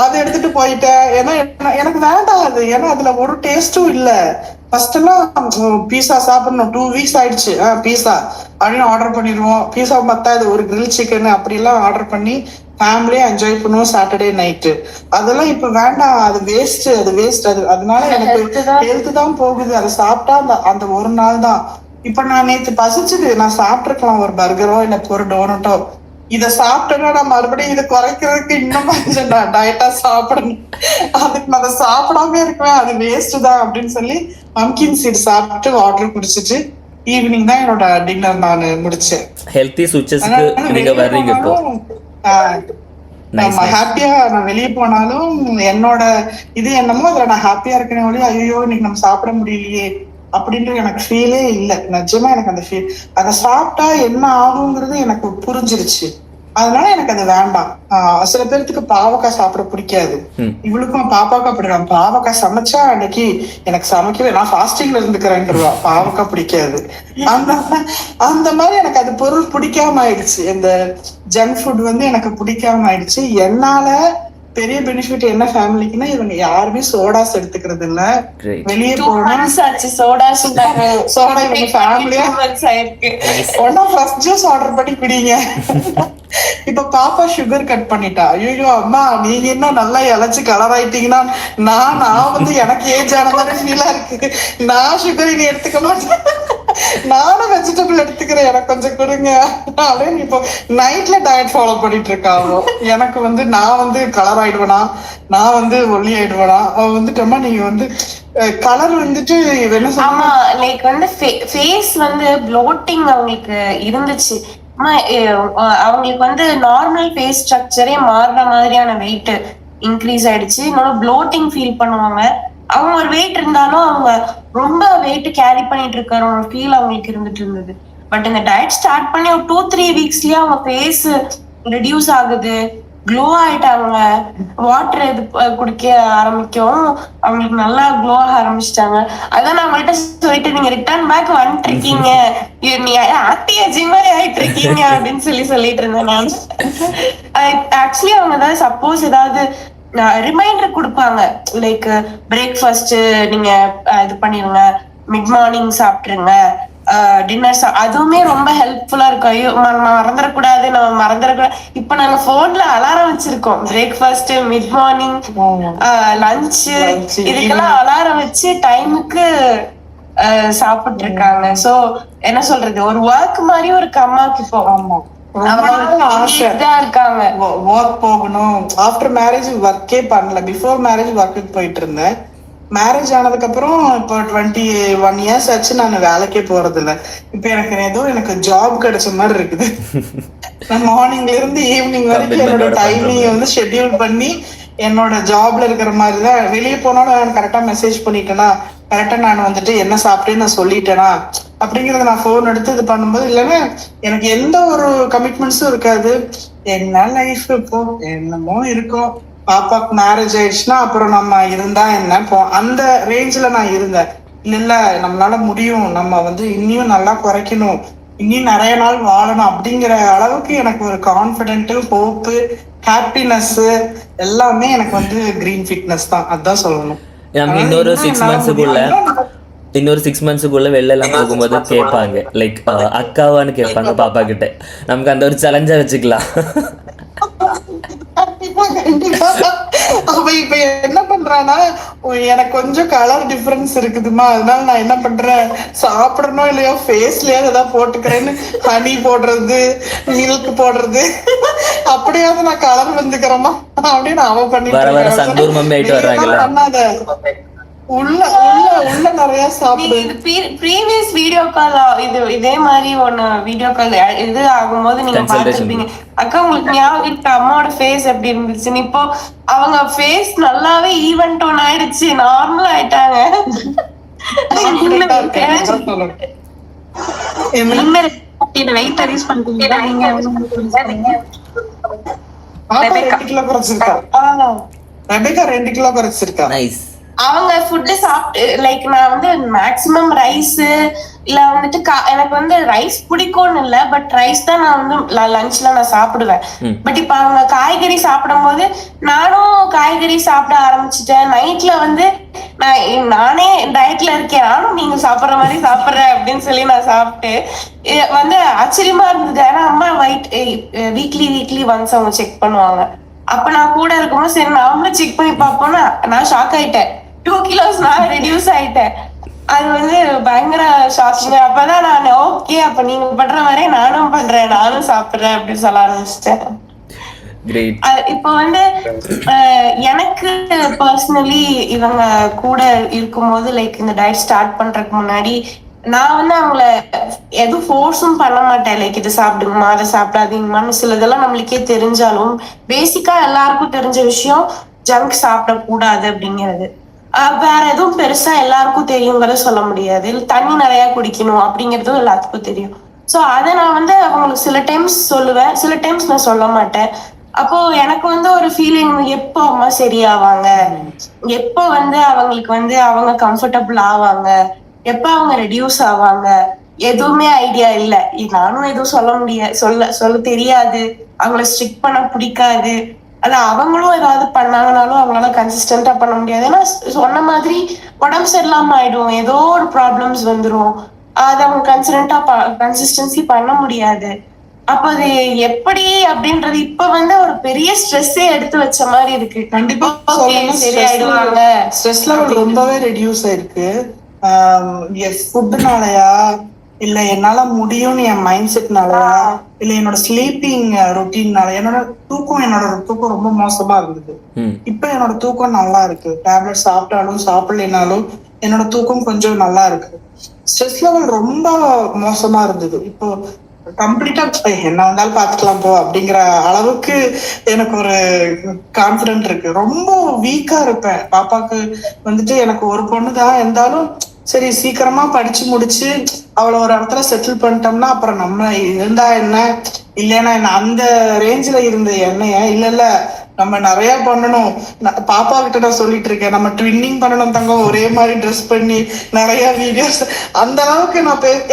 அதை எடுத்துட்டு போயிட்டேன். ஏன்னா எனக்கு வேண்டாம் அது, ஏன்னா அதுல ஒரு டேஸ்டும் இல்ல. ஃபர்ஸ்ட் எல்லாம் பீஸா சாப்பிடணும் 2 வீக்ஸ் ஆயிடுச்சு பீஸா அப்படின்னு ஆர்டர் பண்ணிடுவோம். பீஸா பத்தாது ஒரு கிரில் சிக்கன் அப்படிலாம் ஆர்டர் பண்ணி ஃபேமிலியா என்ஜாய் பண்ணுவோம் சாட்டர்டே நைட்டு. அதெல்லாம் இப்ப வேண்டாம், அது வேஸ்ட் அதனால எனக்கு ஹெல்த் தான் போகுது. அதை சாப்பிட்டா அந்த ஒரு நாள் தான். இப்ப நான் நேத்து பசிச்சுது, நான் சாப்பிட்டுருக்கலாம் ஒரு பர்கரோ இல்ல ஒரு டோனட்டோ. இத சாப்பிட்டேன்னா நான் மறுபடியும் இதை குறைக்கிறதுக்கு இன்னும் கொஞ்சம் டயட்டா சாப்பிடணும், அதுக்கு நான் அதை சாப்பிடாம இருக்குவேன், அது வேஸ்ட் தான் அப்படின்னு சொல்லி பம்கின் சீட் சாப்பிட்டு வாட்டர் குடிச்சிட்டு ஈவினிங் தான் என்னோட டின்னர் நான் முடிச்சேன். ஹெல்த்தி சுவிட்சஸ்க்கு நீங்க வர்றீங்க இப்போ. நம்ம ஹாப்பியா நான் வெளியே போனாலும் என்னோட இது என்னமோ அதுல நான் ஹாப்பியா இருக்கேன் ஒழிய ஐயோ இன்னைக்கு நம்ம சாப்பிட முடியலையே அப்படின்ற எனக்கு ஃபீலே இல்லை. நிஜமா எனக்கு அந்த ஃபீல், அதை சாப்பிட்டா என்ன ஆகுங்கிறது எனக்கு புரிஞ்சிருச்சு. அதனால எனக்கு அது வேண்டாம். சில பேர்த்துக்கு பாவக்காய் சாப்பிட பிடிக்காது, இவளுக்கும் பாப்பாக்கா பிடிக்கும். பாவக்காய் சமைச்சா அன்னைக்கு எனக்கு சமைக்கவே, நான் ஃபாஸ்டிங்ல இருந்துக்கிறேன்ருவா, பாவக்காய் பிடிக்காது. அந்த மாதிரி எனக்கு அது பொருள் பிடிக்காம ஆயிடுச்சு. இந்த ஜங்க் ஃபுட் வந்து எனக்கு பிடிக்காம ஆயிடுச்சு. என்னால பெரிய பெனிஃபிட் என்ன ஃபேமிலிக்குன்னா, இவங்க யாருமே சோடாஸ் எடுத்துக்கிறது இல்ல. வெளியே போனா சோடா இவங்க ஃபேமிலியா ஒன்னா ஃபர்ஸ்ட் ஜூஸ் ஆர்டர் பண்ணி குடிங்க. இப்ப பாப்பா சுகர் கட் பண்ணிட்டா. ஐயோ அம்மா நீங்க என்ன நல்லா இழைச்சு கலர் ஆயிட்டீங்கன்னா, நான் வந்து எனக்கு ஏஜ் ஆன மாதிரி ஃபீலா இருக்கு, நான் சுகர் இனி எடுத்துக்க மாட்டேன், நானும் வெஜிடபிள் எடுத்துக்கிறேன், எனக்கு கொஞ்சம் கொடுங்க அப்படின்னு இப்போ நைட்ல டயட் ஃபாலோ பண்ணிட்டு இருக்காங்க. எனக்கு வந்து நான் வந்து கலர் ஆயிடுவேனா, நான் வந்து ஒல்லி ஆயிடுவேனா, அவ வந்துட்டோமா நீங்க வந்து கலர் வந்துட்டு என்ன ஆமா லைக் வந்து ஃபேஸ் வந்து ப்ளோட்டிங் அவங்களுக்கு இருந்துச்சு. அவங்களுக்கு வந்து நார்மல் ஃபேஸ் ஸ்ட்ரக்சரே மாறுற மாதிரியான வெயிட் இன்க்ரீஸ் ஆயிடுச்சு. இன்னொரு ப்ளோட்டிங் ஃபீல் பண்ணுவாங்க. அவங்க ஒரு வெயிட் இருந்தாலும் அவங்க ரொம்ப வெயிட் கேரி பண்ணிட்டு இருக்காரு ஒரு ஃபீல் அவங்களுக்கு இருந்துட்டு இருந்தது. பட் இந்த டயட் ஸ்டார்ட் பண்ணி ஒரு 2-3 வீக்ஸ்லயே அவங்க ஃபேஸ் ரெடியூஸ் ஆகுது, க்ளோ ஆயிட்டாங்க. வாட்டர் இது குடிக்க ஆரம்பிக்கும், அவங்களுக்கு நல்லா க்ளோ ஆக ஆரம்பிச்சிட்டாங்க. அதான் நான் உங்கள்கிட்ட சொல்லிட்டு நீங்க ரிட்டர்ன் பேக் வந்துட்டு இருக்கீங்க, நீ ஆக்டி ஏஜிங் மாதிரி ஆயிட்டு இருக்கீங்க அப்படின்னு சொல்லிட்டு இருந்தேன் நான். ஆக்சுவலி அவங்க ஏதாவது சப்போஸ் ஏதாவது ரிமைண்டர் கொடுப்பாங்க, லைக் பிரேக்ஃபாஸ்ட் நீங்க இது பண்ணிருங்க, மிட் மார்னிங் சாப்பிட்டுருங்க, டின்னர் அதுவுமே ரொம்ப ஹெல்ப்ஃபுல்லா இருக்கும். ஐயோ மறந்துடக்கூடாது, நம்ம மறந்துடக்கூடாது. இப்ப நாங்க போன்ல அலாரம் வச்சிருக்கோம், பிரேக்ஃபாஸ்ட், மிட் மார்னிங், லஞ்ச், இதுக்கெல்லாம் அலாரம் வச்சு டைமுக்கு சாப்பிட்டு இருக்காங்க. சோ என்ன சொல்றது, ஒரு ஒர்க் மாதிரி ஒரு அம்மாவுக்கு இப்போ இருக்காங்க. ஒர்க் போகணும். ஆஃப்டர் மேரேஜ் ஒர்க்கே பண்ணல, பிஃபோர் மேரேஜ் ஒர்க்குக்கு போயிட்டு இருந்தேன். மேரேஜ் ஆனதுக்கு அப்புறம் இப்போ 21 இயர்ஸ் ஆச்சு நான் வேலைக்கே போறது இல்ல. இப்ப எனக்கு ஜாப் கிடைச்ச மாதிரி இருக்குது. நான் மார்னிங்ல இருந்து ஈவினிங் வரைக்கும் என்னோட டைமிங் வந்து ஷெட்யூல் பண்ணி என்னோட ஜாப்ல இருக்கிற மாதிரிதான். வெளியே போனாலும் நான் கரெக்டா மெசேஜ் பண்ணிட்டேனா, கரெக்டா நான் வந்துட்டு என்ன சாப்பிட்டேன்னு நான் சொல்லிட்டேனா அப்படிங்கறத நான் போன் எடுத்து இது பண்ணும்போது, இல்லைன்னா எனக்கு எந்த ஒரு கமிட்மெண்ட்ஸும் இருக்காது. என்ன லைஃப் இப்போ என்னமோ இருக்கும். பாப்பாக்கு மேரேஜ் ஆயிடுச்சுன்னா அப்புறம் நம்ம இருந்தா என்ன, அந்த ரேஞ்சில நான் இருந்தேன். இல்ல நம்மளால முடியும், நம்ம வந்து இன்னும் நல்லா குறைக்கணும், இன்னும் நிறைய நாள் வாழணும் அப்படிங்கிற அளவுக்கு எனக்கு ஒரு கான்பிடென்ட், ஹோப்பு, ஹாப்பினஸ் எல்லாமே எனக்கு வந்து கிரீன் ஃபிட்னஸ் தான். அதான் சொல்லணும். இன்னொரு 6 மந்த்ஸுக்குள்ள வெளில எல்லாம் போகும்போது கேட்பாங்க, லைக் அக்காவான்னு கேட்பாங்க பாப்பா கிட்ட. நமக்கு அந்த ஒரு சேலஞ்சா வச்சுக்கலாம். அவ இப்ப என்ன பண்றானா, எனக்கு கொஞ்சம் கலர் டிஃபரன்ஸ் இருக்குதுமா, அதனால நான் என்ன பண்றேன், சாப்பிடணும் இல்லையோ ஃபேஸ்லயே ஏதாவது போட்டுக்கிறேன்னு ஹனி போடுறது, மில்க் போடுறது, அப்படியாவது நான் கலர் வந்துக்கிறேமா அப்படின்னு அவ பண்ணாத. உள்ள நிறைய சாப்பிடு. ப்ரீவியஸ் வீடியோ கால் இதே மாதிரி ஒன்னு வீடியோ கால் இது ஆகும்போது நீங்க பாத்துருப்பீங்க. அக்கா உங்களுக்கு ஞாபகம் இருக்கு அம்மாவோட ஃபேஸ் எப்படி இருந்துச்சுன்னு? இப்போ அவங்க ஃபேஸ் நல்லாவே ஈவன் டோன் ஆயிடுச்சு, நார்மல் ஆயிட்டாங்க. வெயிட் ரெடியூஸ் பண்ணிட்டீங்களா நீங்க? 2 கிலோ குறைச்சிருக்கா. ரெபேக்கா 2 கிலோ குறைச்சிருக்கா. நைஸ். அவங்க ஃபுட்டு சாப்பிட்டு லைக் நான் வந்து மேக்சிமம் ரைஸ் இல்ல வந்துட்டு எனக்கு வந்து ரைஸ் பிடிக்கும்னு இல்ல, பட் ரைஸ் தான் நான் வந்து லஞ்ச்ல நான் சாப்பிடுவேன். பட் இப்ப அவங்க காய்கறி சாப்பிடும் போது நானும் காய்கறி சாப்பிட ஆரம்பிச்சுட்டேன். நைட்ல வந்து நானே டயட்ல இருக்கேன், நானும் நீங்க சாப்பிடுற மாதிரி சாப்பிடுறேன் அப்படின்னு சொல்லி நான் சாப்பிட்டு வந்து ஆச்சரியமா இருந்தது. ஏன்னா அம்மா வீக்லி ஒன்ஸ் அவங்க செக் பண்ணுவாங்க. அப்ப நான் கூட இருக்கும்போது சரி நாமளும் செக் பண்ணி பார்ப்போம்னா நான் ஷாக் ஆயிட்டேன். 2 kilos நான் ரெடியூஸ் ஆயிட்டேன். அது வந்து பயங்கர ஷாக்கிங். அப்பதான் நான் ஓகே அப்ப நீங்க பண்ற மாதிரி நானும் பண்றேன், நானும் சாப்பிடுறேன் அப்படின்னு சொல்ல ஆரம்பிச்சிட்டேன். இப்ப வந்து எனக்கு பர்சனலி இவங்க கூட இருக்கும்போது லைக் இந்த டயட் ஸ்டார்ட் பண்றதுக்கு முன்னாடி நான் வந்து அவங்கள எதுவும் ஃபோர்ஸும் பண்ண மாட்டேன். லைக் இது சாப்பிடுங்கம்மா அதை சாப்பிடாதீங்கம்மான்னு சிலதெல்லாம் நம்மளுக்கே தெரிஞ்சாலும் பேசிக்கா எல்லாருக்கும் தெரிஞ்ச விஷயம் ஜங்க் சாப்பிடக்கூடாது அப்படிங்கிறது. வேற எதுவும் பெருசா எல்லாருக்கும் தெரியுங்கிறத சொல்ல முடியாது. தண்ணி நிறைய குடிக்கணும் அப்படிங்கறதும் எல்லாத்துக்கும் தெரியும். சோ அதை நான் வந்து அவங்களுக்கு சில டைம்ஸ் சொல்லுவேன், சில டைம்ஸ் நான் சொல்ல மாட்டேன். அப்போ எனக்கு வந்து ஒரு ஃபீலிங், எப்போ அம்மா சரியாவாங்க, எப்போ வந்து அவங்களுக்கு வந்து அவங்க கம்ஃபர்டபுள் ஆவாங்க, எப்ப அவங்க ரெடியூஸ் ஆவாங்க, எதுவுமே ஐடியா இல்ல. நானும் எதுவும் சொல்ல தெரியாது, அவங்கள ஸ்ட்ரிக்ட் பண்ண பிடிக்காது. ஆனா அவங்களும் ஏதாவது பண்ணாங்கனாலும் அவங்களால கன்சிஸ்டன்டா பண்ண முடியாது. ஏன்னா சொன்ன மாதிரி உடம்பு சரியில்லாம ஆயிடும், ஏதோ ஒரு ப்ராப்ளம்ஸ் வந்துரும், அதை அவங்க கன்சிஸ்டன்சி பண்ண முடியாது. அப்ப அது எப்படி அப்படின்றது இப்ப வந்து ஒரு பெரிய ஸ்ட்ரெஸ்ஸே எடுத்து வச்ச மாதிரி இருக்கு. கண்டிப்பா சரியாயிடுவாங்க. ஸ்ட்ரெஸ் லெவல் ரொம்பவே ரெடியூஸ் ஆயிருக்கு. ஃபுட்னாலயா இல்ல என்னால முடியும்னு என் மைண்ட் செட்னாலயா இல்ல என்னோட ஸ்லீப்பிங் ரொட்டீன்னால என்னோட தூக்கம் ரொம்ப மோசமா இருந்தது. இப்ப என்னோட தூக்கம் நல்லா இருக்கு. டேப்லெட் சாப்பிட்டாலும் சாப்பிடலைனாலும் என்னோட தூக்கம் கொஞ்சம் நல்லா இருக்கு. ஸ்ட்ரெஸ் லெவல் ரொம்ப மோசமா இருந்தது. இப்போ கம்ப்ளீட்டா என்ன வந்தாலும் பாத்துக்கலாம் போ அப்படிங்கிற அளவுக்கு எனக்கு ஒரு கான்பிடன்ட் இருக்கு. ரொம்ப வீக்கா இருப்பேன். பாப்பாக்கு வந்துட்டு எனக்கு ஒரு பொண்ணுதான் இருந்தாலும் சரி சீக்கிரமா படிச்சு முடிச்சு அவளை ஒரு இடத்துல செட்டில் பண்ணிட்டோம்னா அப்புறம் நம்ம இருந்தா என்ன இல்லைன்னா என்ன அந்த ரேஞ்சில இருந்த என்னைய இல்ல நம்ம நிறைய பண்ணணும். பாப்பா கிட்ட நான் சொல்லிட்டு இருக்கேன், நம்ம ட்வின்னிங் பண்ணணும் தங்கம், ஒரே மாதிரி ட்ரெஸ் பண்ணி நிறைய வீடியோஸ் அந்த அளவுக்கு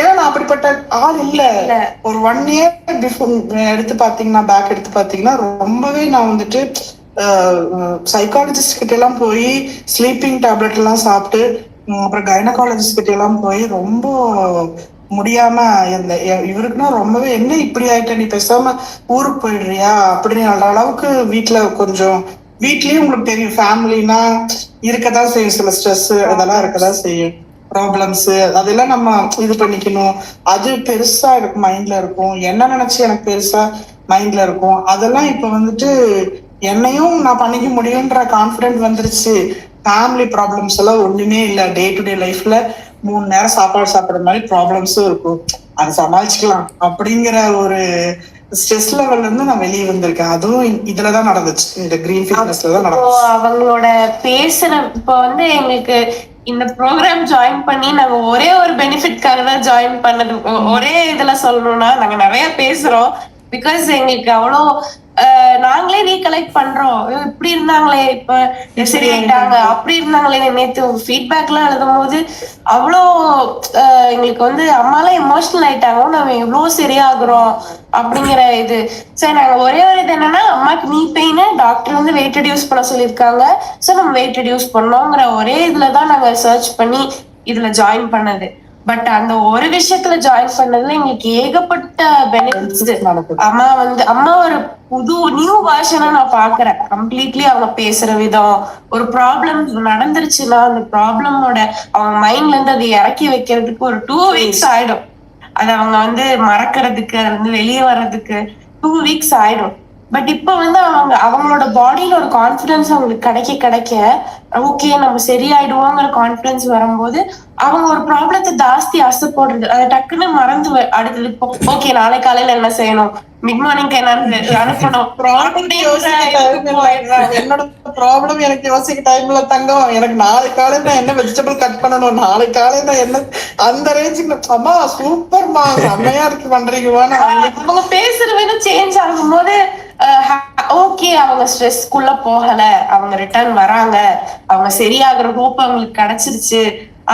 ஏன்னா நான் அப்படிப்பட்ட ஆள் இல்ல. ஒரு 1 year எடுத்து பாத்தீங்கன்னா ரொம்பவே நான் வந்துட்டு சைக்காலஜிஸ்ட் கிட்ட எல்லாம் போய் ஸ்லீப்பிங் டேப்லெட் எல்லாம் சாப்பிட்டு அப்புறம் கைனகாலஜிஸ்ட் கிட்ட எல்லாம் போய் ரொம்ப முடியாம இருந்தேன். இவருக்குன்னா ரொம்பவே என்ன இப்படி ஆயிட்ட, நீ பேசாம ஊருக்கு போயிடுறியா அப்படின்ற அளவுக்கு வீட்லயும் உங்களுக்கு தெரியும், ஃபேமிலினா இருக்கதான் செய்யும், சில ஸ்ட்ரெஸ் அதெல்லாம் இருக்கதான் செய்யும், ப்ராப்ளம்ஸ் அதெல்லாம் நம்ம இது பண்ணிக்கணும். அது பெருசா எனக்கு மைண்ட்ல இருக்கும். என்ன நினைச்சு எனக்கு பெருசா மைண்ட்ல இருக்கும். அதெல்லாம் இப்ப வந்துட்டு என்னையும் நான் பண்ணிக்க முடியும்ன்ற கான்பிடன்ட் வந்துருச்சு. ஃபேமிலி ப்ராப்ளம்ஸ் எல்லாம் ஒண்ணுமே இல்ல. டே டு டே லைஃப்ல 3 நேரம் சாப்பாடு சாப்பிடுற மாதிரி ப்ராப்ளம்ஸும் இருக்கும், அதை சமாளிச்சுக்கலாம் அப்படிங்கிற ஒரு ஸ்ட்ரெஸ் லெவல்ல இருந்து நான் வெளியே வந்திருக்கேன். அதுவும் இதுலதான் நடந்துச்சு, இந்த கிரீன் ஃபிட்னஸ்ல தான் நடந்துச்சு. அவங்களோட இப்ப வந்து எங்களுக்கு இந்த ப்ரோக்ராம் ஜாயின் பண்ணி நாங்க ஒரே ஒரு பெனிஃபிட்காக தான் ஜாயின் பண்ணது. ஒரே இதுல சொல்லணும்னா நாங்க நிறைய பேசுறோம். பிகாஸ் எங்களுக்கு அவ்வளோ நாங்களே ரீகலெக்ட் பண்றோம், இப்படி இருந்தாங்களே இப்ப சரி ஆயிட்டாங்க, அப்படி இருந்தாங்களே. நேத்து ஃபீட்பேக் எல்லாம் எழுதும் போது அவ்வளோ எங்களுக்கு வந்து அம்மாலாம் எமோஷனல் ஆயிட்டாங்க, நம்ம எவ்வளவு சரியாகிறோம் அப்படிங்கிற இது. சரி நாங்க ஒரே ஒரு இது என்னன்னா, அம்மாக்கு நீ பெயின், டாக்டர் வந்து வெயிட் ரெடியூஸ் பண்ண சொல்லியிருக்காங்க, சோ நம்ம வெயிட் ரெடியூஸ் பண்ணோங்கிற ஒரே இதுலதான் நாங்க சர்ச் பண்ணி இதுல ஜாயின் பண்ணது. பட் அந்த ஒரு விஷயத்துல ஜாயின் பண்ணதுல எங்களுக்கு ஏகப்பட்ட பெனிஃபிட்ஸ். அம்மா ஒரு புது நியூ வெர்ஷனா நான் பாக்குறேன். கம்ப்ளீட்லி அவங்க பேசுற விதம், ஒரு ப்ராப்ளம் நடந்துருச்சுன்னா அந்த ப்ராப்ளமோட அவங்க மைண்ட்ல இருந்து அதை இறக்கி வைக்கிறதுக்கு ஒரு 2 weeks ஆயிடும். அது அவங்க வந்து மறக்கிறதுக்கு, அது வந்து வெளியே வர்றதுக்கு 2 weeks ஆயிடும். பட் இப்ப வந்து அவங்களோட பாடியில ஒரு கான்பிடன்ஸ் அவங்களுக்கு கிடைக்க ஓகே நம்ம சரியாயிடுவோங்கிற கான்பிடன்ஸ் வரும்போது அவங்க ஒரு ப்ராப்ளத்தை ஜாஸ்தி அசைப்படுறது, அதை டக்குன்னு மறந்து அடுத்தது ஓகே நாளை காலையில என்ன செய்யணும், மிட் மார்னிங் என்ன அனுப்பணும். என்னோட ப்ராப்ளம் எனக்கு யோசிக்க டைம்ல தங்கம், எனக்கு நாளை காலையில நான் என்ன வெஜிடபிள் கட் பண்ணணும், நாளை காலையில நான் என்ன அந்த ரேஞ்சுக்கு அம்மா சூப்பர்மா செம்மையா இருக்கு பண்றீங்கம்மா. அவங்க பேசுற விதம் சேஞ்ச் ஆகும் போது ஓகே அவங்க ஸ்ட்ரெஸ்க்குள்ள போகல, அவங்க ரிட்டர்ன் வராங்க, அவங்க சரியாகிற ஹோப் அவங்களுக்கு கிடைச்சிருச்சு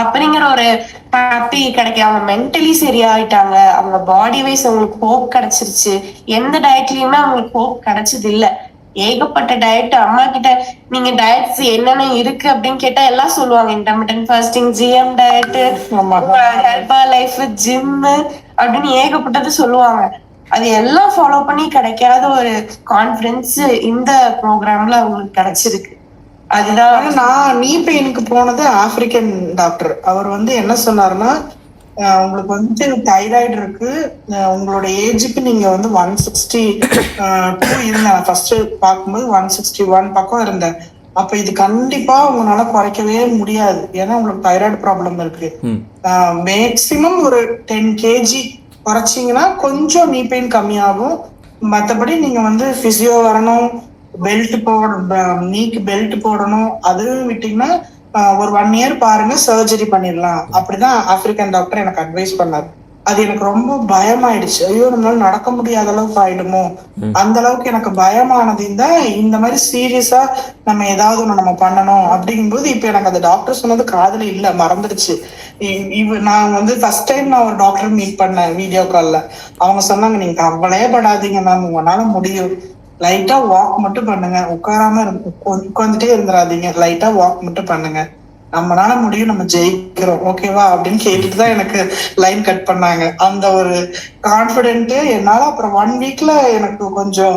அப்படிங்கிற ஒரு ஹாப்பி கிடைக்கும். அவங்க மென்டலி சரியாயிட்டாங்க, அவங்க பாடி வைஸ் அவங்களுக்கு ஹோப் கிடைச்சிருச்சு. எந்த டயட்லயுமே அவங்களுக்கு ஹோப் கிடைச்சது இல்ல. ஏகப்பட்ட டயட் அம்மா கிட்ட நீங்க டயட்ஸ் என்னென்ன இருக்கு அப்படின்னு கேட்டா எல்லாம் சொல்லுவாங்க. Intermittent fasting, GM diet, Herbalife, gym அப்படின்னு ஏகப்பட்டது சொல்லுவாங்க. அது எல்லாம் ஃபாலோ பண்ணி கிடைக்காத ஒரு கான்ஃபிடன்ஸ் இந்த ப்ரோக்ராம்ல அவங்களுக்கு கிடைச்சிருக்கு. அதுதான் நான் நீ பெயினுக்கு போனது ஆப்பிரிக்கன் டாக்டர். அவர் வந்து என்ன சொன்னாருன்னா, உங்களுக்கு வந்து தைராய்டு இருக்கு, உங்களோட ஏஜுக்கு நீங்க வந்து 162 இருந்தேன் ஃபர்ஸ்ட் பார்க்கும்போது 161 பக்கம் இருந்தேன். அப்ப இது கண்டிப்பா உங்களால குறைக்கவே முடியாது, ஏன்னா உங்களுக்கு தைராய்டு ப்ராப்ளம் இருக்கு. மேக்சிமம் ஒரு 10 kg குறைச்சிங்கன்னா கொஞ்சம் நீ பெயின் கம்மியாகும். மற்றபடி நீங்க வந்து பிசியோ வரணும், பெல்ட் நீக்கு பெல்ட் போடணும். அதுவும் விட்டீங்கன்னா ஒரு 1 year பாருங்க, சர்ஜரி பண்ணிடலாம். அப்படிதான் ஆப்பிரிக்கன் டாக்டர் எனக்கு அட்வைஸ் பண்ணாரு. அது எனக்கு ரொம்ப பயமாயிடுச்சு. ஐயோ நம்மளால நடக்க முடியாத அளவுக்கு ஆயிடுமோ, அந்த அளவுக்கு எனக்கு பயமானது. இந்த மாதிரி சீரியஸா நம்ம ஏதாவது ஒண்ணு நம்ம பண்ணணும் அப்படிங்கும்போது இப்ப எனக்கு அந்த டாக்டர் சொன்னது காதுல இல்ல, மறந்துடுச்சு. நான் வந்து ஃபர்ஸ்ட் டைம் நான் ஒரு டாக்டர் மீட் பண்ணேன் வீடியோ கால்ல. அவங்க சொன்னாங்க, நீங்க கவலையே படாதீங்க மேம், உங்களால முடியும், லைட்டா வாக் மட்டும் பண்ணுங்க, உட்காராம உட்காந்துட்டே இருந்துடாதீங்க, லைட்டா வாக் மட்டும் பண்ணுங்க, நம்மளால முடியும், நம்ம ஜெயிக்கிறோம், ஓகேவா அப்படின்னு கேட்டுட்டு தான் எனக்கு லைன் கட் பண்ணாங்க. அந்த ஒரு கான்பிடென்ட் என்னால அப்புறம் 1 weekல எனக்கு கொஞ்சம்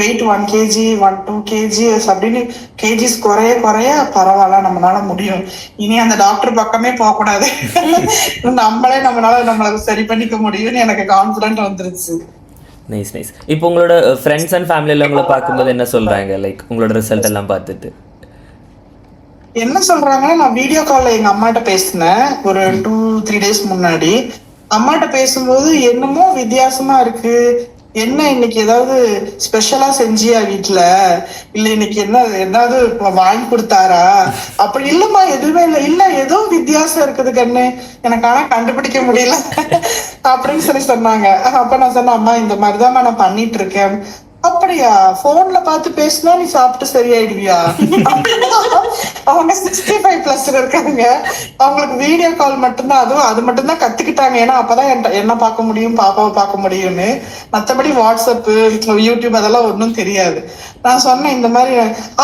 வெயிட் 1 kg 2 kgs அப்படின்னு கேஜிஸ் குறைய குறைய பரவாயில்ல, நம்மளால முடியும், இனி அந்த டாக்டர் பக்கமே போக கூடாது, நம்மளால நம்மள சரி பண்ணிக்க முடியும்னு எனக்கு கான்பிடென்ட் வந்துருச்சு. Nice nice. இப்போ உங்களோட ஃப்ரெண்ட்ஸ் அண்ட் ஃபேமிலியில உங்களை பார்க்கும்போது என்ன சொல்றாங்க? லைக் உங்களோட ரிசல்ட் எல்லாம் பார்த்துட்டு என்ன சொல்றாங்கன்னா, நான் வீடியோ கால்ல எங்க அம்மாட்ட பேசினேன் ஒரு 2-3 days முன்னாடி. அம்மாட்ட பேசும்போது என்னமோ வித்தியாசமா இருக்கு, என்ன இன்னைக்கு ஏதாவது ஸ்பெஷலா செஞ்சியா வீட்டுல, இல்ல இன்னைக்கு என்ன ஏதாவது வாங்கி கொடுத்தாரா? அப்படி இல்லம்மா, எதுவுமே இல்ல, இல்ல ஏதோ வித்தியாசம் இருக்குது கண்ணு, எனக்கு ஆனா கண்டுபிடிக்க முடியல அப்படின்னு சொன்னாங்க. அப்ப நான் சொன்னேன், அம்மா இந்த மாதிரிதான் நான் பண்ணிட்டு இருக்கேன். அப்படியா, போன்ல பார்த்து பேசினா நீ சாப்பிட்டு சரியாயிடுவியா? அவங்க 65+ இருக்காங்க, அவங்களுக்கு வீடியோ கால் மட்டும்தான், அதுவும் அது மட்டும்தான் கத்துக்கிட்டாங்க. ஏன்னா அப்பதான் என்ன பார்க்க முடியும், பாப்பாவை பார்க்க முடியும்னு. மற்றபடி வாட்ஸ்அப், யூடியூப் அதெல்லாம் ஒன்றும் தெரியாது. நான் சொன்னேன் இந்த மாதிரி,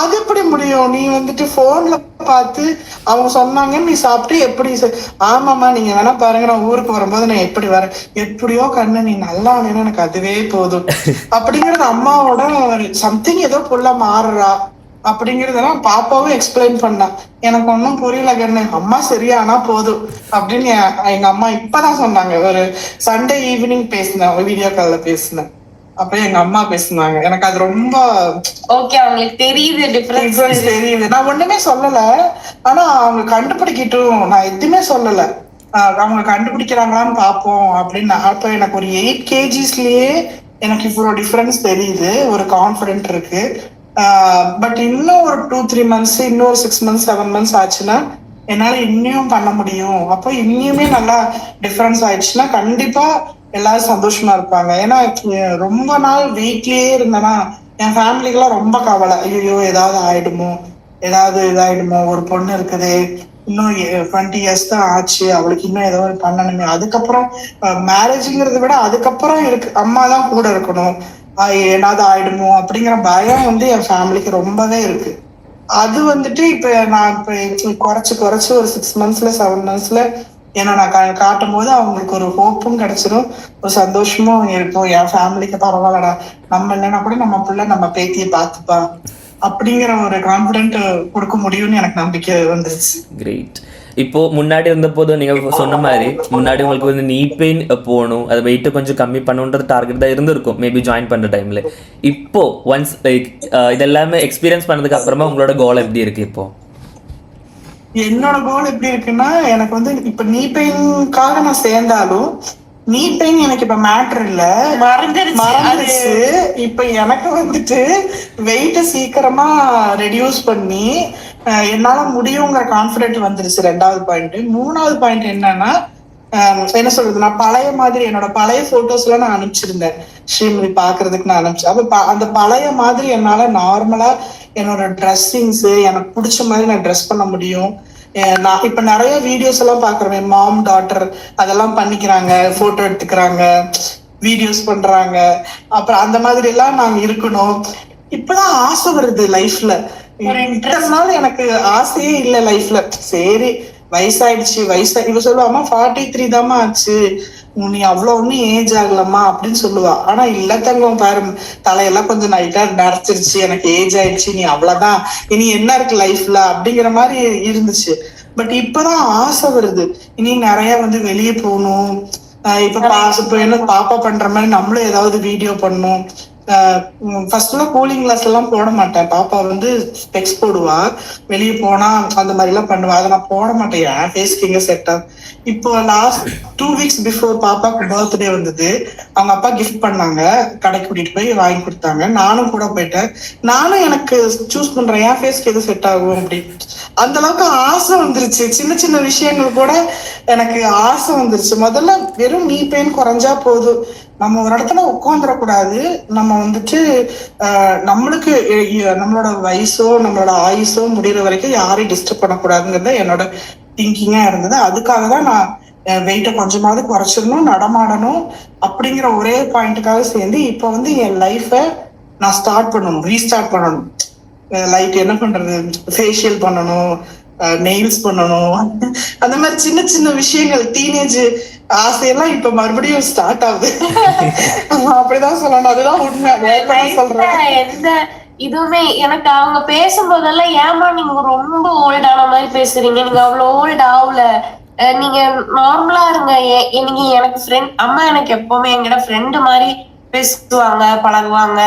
அது எப்படி முடியும், நீ வந்துட்டு போன்ல பார்த்து அவங்க சொன்னாங்க நீ சாப்பிட்டு எப்படி? ஆமாமா, நீங்க வேணா பாருங்க, நான் ஊருக்கு வரும்போது நான் எப்படி வரேன், எப்படியோ கண்ணு நீ நல்லா வேணும், எனக்கு அதுவே போதும் அப்படிங்கறது அம்மாவோட சம்திங் ஏதோ புள்ள மாறுறா அப்படிங்கறதெல்லாம் பாப்பாவும் எக்ஸ்பிளைன் பண்ணா. எனக்கு ஒன்னும் புரியல கண்ணு, அம்மா சரியானா போதும் அப்படின்னு எங்க அம்மா இப்பதான் சொன்னாங்க. ஒரு சண்டே ஈவினிங் பேசினேன், வீடியோ கால்ல பேசினேன். அப்ப எங்க அம்மா பேசினாங்க, எனக்கு அது ரொம்ப ஓகே, அவங்களுக்கு தெரியுது, டிஃபரன்ஸ் தெரியுது. நான் ஒண்ணுமே சொல்லல, ஆனா அவங்க கண்டுபிடிக்கட்டும், நான் எதுவுமே சொல்லல, அவங்க கண்டுபிடிக்கிறாங்களான்னு பாப்போம் அப்படின்னு. அப்ப எனக்கு ஒரு 8 kgsலயே எனக்கு இவ்வளவு டிஃபரன்ஸ் தெரியுது, ஒரு கான்பிடென்ட் இருக்கு. பட் இன்னும் ஒரு 2-3 months, இன்னும் ஒரு 6 months 7 months ஆச்சுன்னா என்னால இன்னும் பண்ண முடியும். அப்போ இன்னுமே நல்லா டிஃபரன்ஸ் ஆயிடுச்சுன்னா கண்டிப்பா எல்லாரும் சந்தோஷமா இருப்பாங்க. ஏன்னா ரொம்ப நாள் வீட்லயே இருந்தேன்னா என் ஃபேமிலிக்கெல்லாம் ரொம்ப கவலை, ஐயோ ஏதாவது ஆயிடுமோ, ஏதாவது இதாயிடுமோ, ஒரு பொண்ணு இருக்குது, இன்னும் 20 years தான் ஆச்சு, அவளுக்கு இன்னும் ஏதோ ஒரு பண்ணணுமே, அதுக்கப்புறம் மேரேஜ்ங்கிறத விட அதுக்கப்புறம் இருக்கு, அம்மா தான் கூட இருக்கணும், ஏதாவது ஆயிடுமோ அப்படிங்கிற பயம் வந்து என் ஃபேமிலிக்கு ரொம்பவே இருக்கு. அது வந்துட்டு இப்ப நான் இப்ப குறைச்சு ஒரு 6 monthsல 7 monthsல ஏன்னா நான் காட்டும் போது அவங்களுக்கு ஒரு ஹோப்பும் கிடைச்சிடும், ஒரு சந்தோஷமும் இருக்கும். என் ஃபேமிலிக்கு பரவாயில்லடா, நம்ம இல்லைன்னா கூட நம்ம பிள்ளை நம்ம பேத்தியை பார்த்துப்பா அப்படிங்கிற ஒரு கான்பிடென்ட் கொடுக்க முடியும்னு எனக்கு நம்பிக்கை வந்துருச்சு. கிரேட். இப்போ முன்னாடி இருந்த போது நீங்க சொன்ன மாதிரி முன்னாடி உங்களுக்கு வந்து நீ பெயின் போகணும், அது வெயிட்டை கொஞ்சம் கம்மி பண்ணுன்ற டார்கெட் தான் இருந்திருக்கும் மேபி ஜாயின் பண்ற டைம்ல. இப்போ ஒன்ஸ் லைக் இதெல்லாமே எக்ஸ்பீரியன்ஸ் பண்ணதுக்கு அப்புறமா உங்களோட கோல் எப்படி இருக்கு? இப்போ என்னோட கோல் எப்படி இருக்குன்னா, எனக்கு வந்து இப்ப நீ பெயின்காக நான் சேர்ந்தாலும் நீ பெயின் எனக்கு இப்ப மேட்டர் இல்ல, மறந்துருச்சு. இப்ப எனக்கு வந்துட்டு வெயிட்ட சீக்கிரமா ரெடியூஸ் பண்ணி என்னால முடியுங்கிற கான்பிடென்ட் வந்துருச்சு. 2வது பாயிண்ட். 3வது பாயிண்ட் என்னன்னா, என்ன சொல்றது, நான் பழைய மாதிரி என்னோட பழைய போட்டோஸ் எல்லாம் நான் அனுப்பிச்சிருந்தேன் ஸ்ரீமதி பாக்குறதுக்கு. நான் அனுப்பிச்சேன். அப்ப அந்த பழைய மாதிரி என்னால நார்மலா என்னோட ட்ரெஸ்ஸிங்ஸ் எனக்கு பிடிச்ச மாதிரி நான் ட்ரெஸ் பண்ண முடியும். நான் இப்ப நிறைய வீடியோஸ் எல்லாம் பாக்குறேன், மாம் டாட்டர் அதெல்லாம் பண்ணிக்கிறாங்க, போட்டோ எடுத்துக்கிறாங்க, வீடியோஸ் பண்றாங்க. அப்புறம் அந்த மாதிரி எல்லாம் நாங்க இருக்கணும். இப்பதான் ஆசை வருது லைஃப்ல. இத்தனை நாள் எனக்கு ஆசையே இல்ல லைஃப்ல. சரி வயசாயிடுச்சு, இவ சொல்லுவாமா 43 தாமா ஆச்சு, நீ அவ்வளவு ஒன்னும் ஏஜ் ஆகலம்மா அப்படின்னு சொல்லுவா. ஆனா இல்ல தங்கம், பாரு தலையெல்லாம் கொஞ்சம் நைட்டா நரைச்சிருச்சு, எனக்கு ஏஜ் ஆயிடுச்சு, நீ அவ்வளவுதான், இனி என்ன இருக்கு லைஃப்ல அப்படிங்கிற மாதிரி இருந்துச்சு. பட் இப்பதான் ஆசை வருது, இனி நிறைய வெளியே போகணும். இப்ப என்ன பாப்பா பண்ற மாதிரி நம்மளும் ஏதாவது வீடியோ பண்ணணும். ஃபர்ஸ்ட்லாம் கூலிங் கிளாஸ் எல்லாம் போட மாட்டேன். பாப்பா ஸ்பெக்ஸ் போடுவா, வெளியே போனா அந்த மாதிரி எல்லாம் பண்ணுவா. அதை நான் போட மாட்டேன், என் ஃபேஸ்க்கு எங்க செட் ஆகும். இப்போ லாஸ்ட் 2 weeks பிஃபோர் பாப்பாக்கு பர்த்டே வந்தது. அவங்க அப்பா கிஃப்ட் பண்ணாங்க, கடைக்கு கூட்டிட்டு போய் வாங்கி கொடுத்தாங்க. நானும் கூட போயிட்டேன். நானும் எனக்கு சூஸ் பண்றேன் என் ஃபேஸ்க்கு எது செட் ஆகும் அப்படி. அந்த அளவுக்கு ஆசை வந்துருச்சு. சின்ன சின்ன விஷயங்கள் கூட எனக்கு ஆசை வந்துருச்சு. முதல்ல வெறும் நீ பெயின் குறைஞ்சா போதும், நம்ம ஒரு இடத்துல உட்காந்துடக்கூடாது. நம்ம நம்மளுக்கு நம்மளோட வயசோ நம்மளோட ஆயுசோ முடிகிற வரைக்கும் யாரையும் டிஸ்டர்ப் பண்ணக்கூடாதுங்கிறத என்னோட திங்கிங்கா இருந்தது. அதுக்காக தான் நான் வெயிட்டை கொஞ்சமாவது குறைச்சிடணும், நடமாடணும் அப்படிங்கிற ஒரே பாயிண்ட்டுக்காக சேர்ந்து இப்போ என் லைஃபை நான் ரீஸ்டார்ட் பண்ணணும். லைக் என்ன பண்றது, ஃபேஷியல் பண்ணணும், நெயில்ஸ் பண்ணணும், அந்த மாதிரி சின்ன சின்ன விஷயங்கள், டீனேஜ் ஆசையெல்லாம் இப்ப மறுபடியும் ஸ்டார்ட் ஆகுது. அப்படிதான் சொல்லணும், அதுதான் உண்மை சொல்றேன். எந்த இதுவுமே எனக்கு அவங்க பேசும்போதெல்லாம் ஏமா நீங்க ரொம்ப ஓல்டான மாதிரி பேசுறீங்க, நீங்க அவ்வளவு ஓல்ட் ஆகல, நீங்க நார்மலா இருங்க. நீங்க எனக்கு ஃப்ரெண்ட், அம்மா எனக்கு எப்பவுமே எங்கிட்ட ஃப்ரெண்டு மாதிரி பேசுவாங்க, பழகுவாங்க.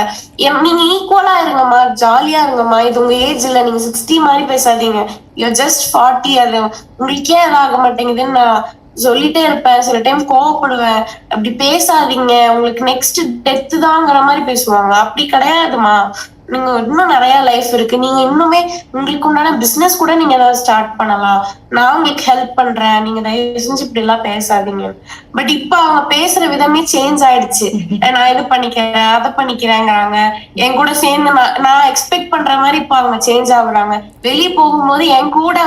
நீங்க ஈக்குவலா இருங்கம்மா, ஜாலியா இருங்கம்மா, இது உங்க ஏஜ் இல்ல, நீங்க 60 மாதிரி பேசாதீங்க, யூ ஜஸ்ட் 40, அது உங்களுக்கே அதாக மாட்டேங்குதுன்னு நான் சொல்லிட்டே இருப்பேன். சில டைம் கோவப்படுவேன், அப்படி பேசாதீங்க, உங்களுக்கு நெக்ஸ்ட் டெத்து தாங்கிற மாதிரி பேசுவாங்க. அப்படி கிடையாதுமா, நீங்க இன்னும் நிறைய லைஃப் இருக்கு, நீங்க இன்னுமே உங்களுக்கு உண்டான பிசினஸ் கூட நீங்க ஏதாவது ஸ்டார்ட் பண்ணலாம், நான் உங்களுக்கு ஹெல்ப் பண்றேன், நீங்க தயவு செஞ்சு இப்படி எல்லாம் பேசாதீங்க. பட் இப்ப அவங்க பேசுற விதமே சேஞ்ச் ஆயிடுச்சு. நான் இது பண்ணிக்கிறேன், அதை பண்ணிக்கிறேங்கிறாங்க. என் கூட சேர்ந்து நான் எக்ஸ்பெக்ட் பண்ற மாதிரி இப்ப அவங்க சேஞ்ச் ஆகுறாங்க. வெளியே போகும்போது என் கூட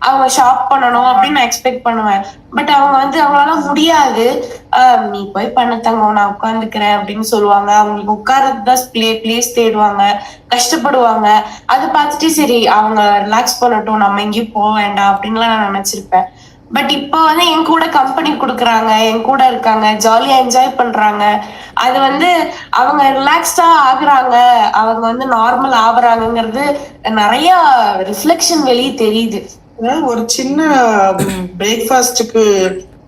அவங்க ஷாப் பண்ணணும் அப்படின்னு நான் எக்ஸ்பெக்ட் பண்ணுவேன். பட் அவங்க அவங்களால முடியாது, நீ போய் பண்ணத்தாங்க, நான் உட்காந்துக்கிறேன் அப்படின்னு சொல்லுவாங்க. அவங்களுக்கு உட்கார்றதுதான் பிளேஸ் தேடுவாங்க, கஷ்டப்படுவாங்க. அதை பார்த்துட்டு சரி அவங்க ரிலாக்ஸ் பண்ணட்டும், நம்ம எங்கேயும் போக வேண்டாம் அப்படின்லாம் நான் நினைச்சிருப்பேன். பட் இப்போ என் கூட கம்பெனி கொடுக்குறாங்க, என் கூட இருக்காங்க, ஜாலியா என்ஜாய் பண்றாங்க. அது அவங்க ரிலாக்ஸ்டா ஆகுறாங்க, அவங்க நார்மல் ஆகுறாங்கிறது நிறைய ரிஃப்ளெக்ஷன் வெளியே தெரியுது. ஒரு சின்ன பிரேக்ஃபாஸ்டுக்கு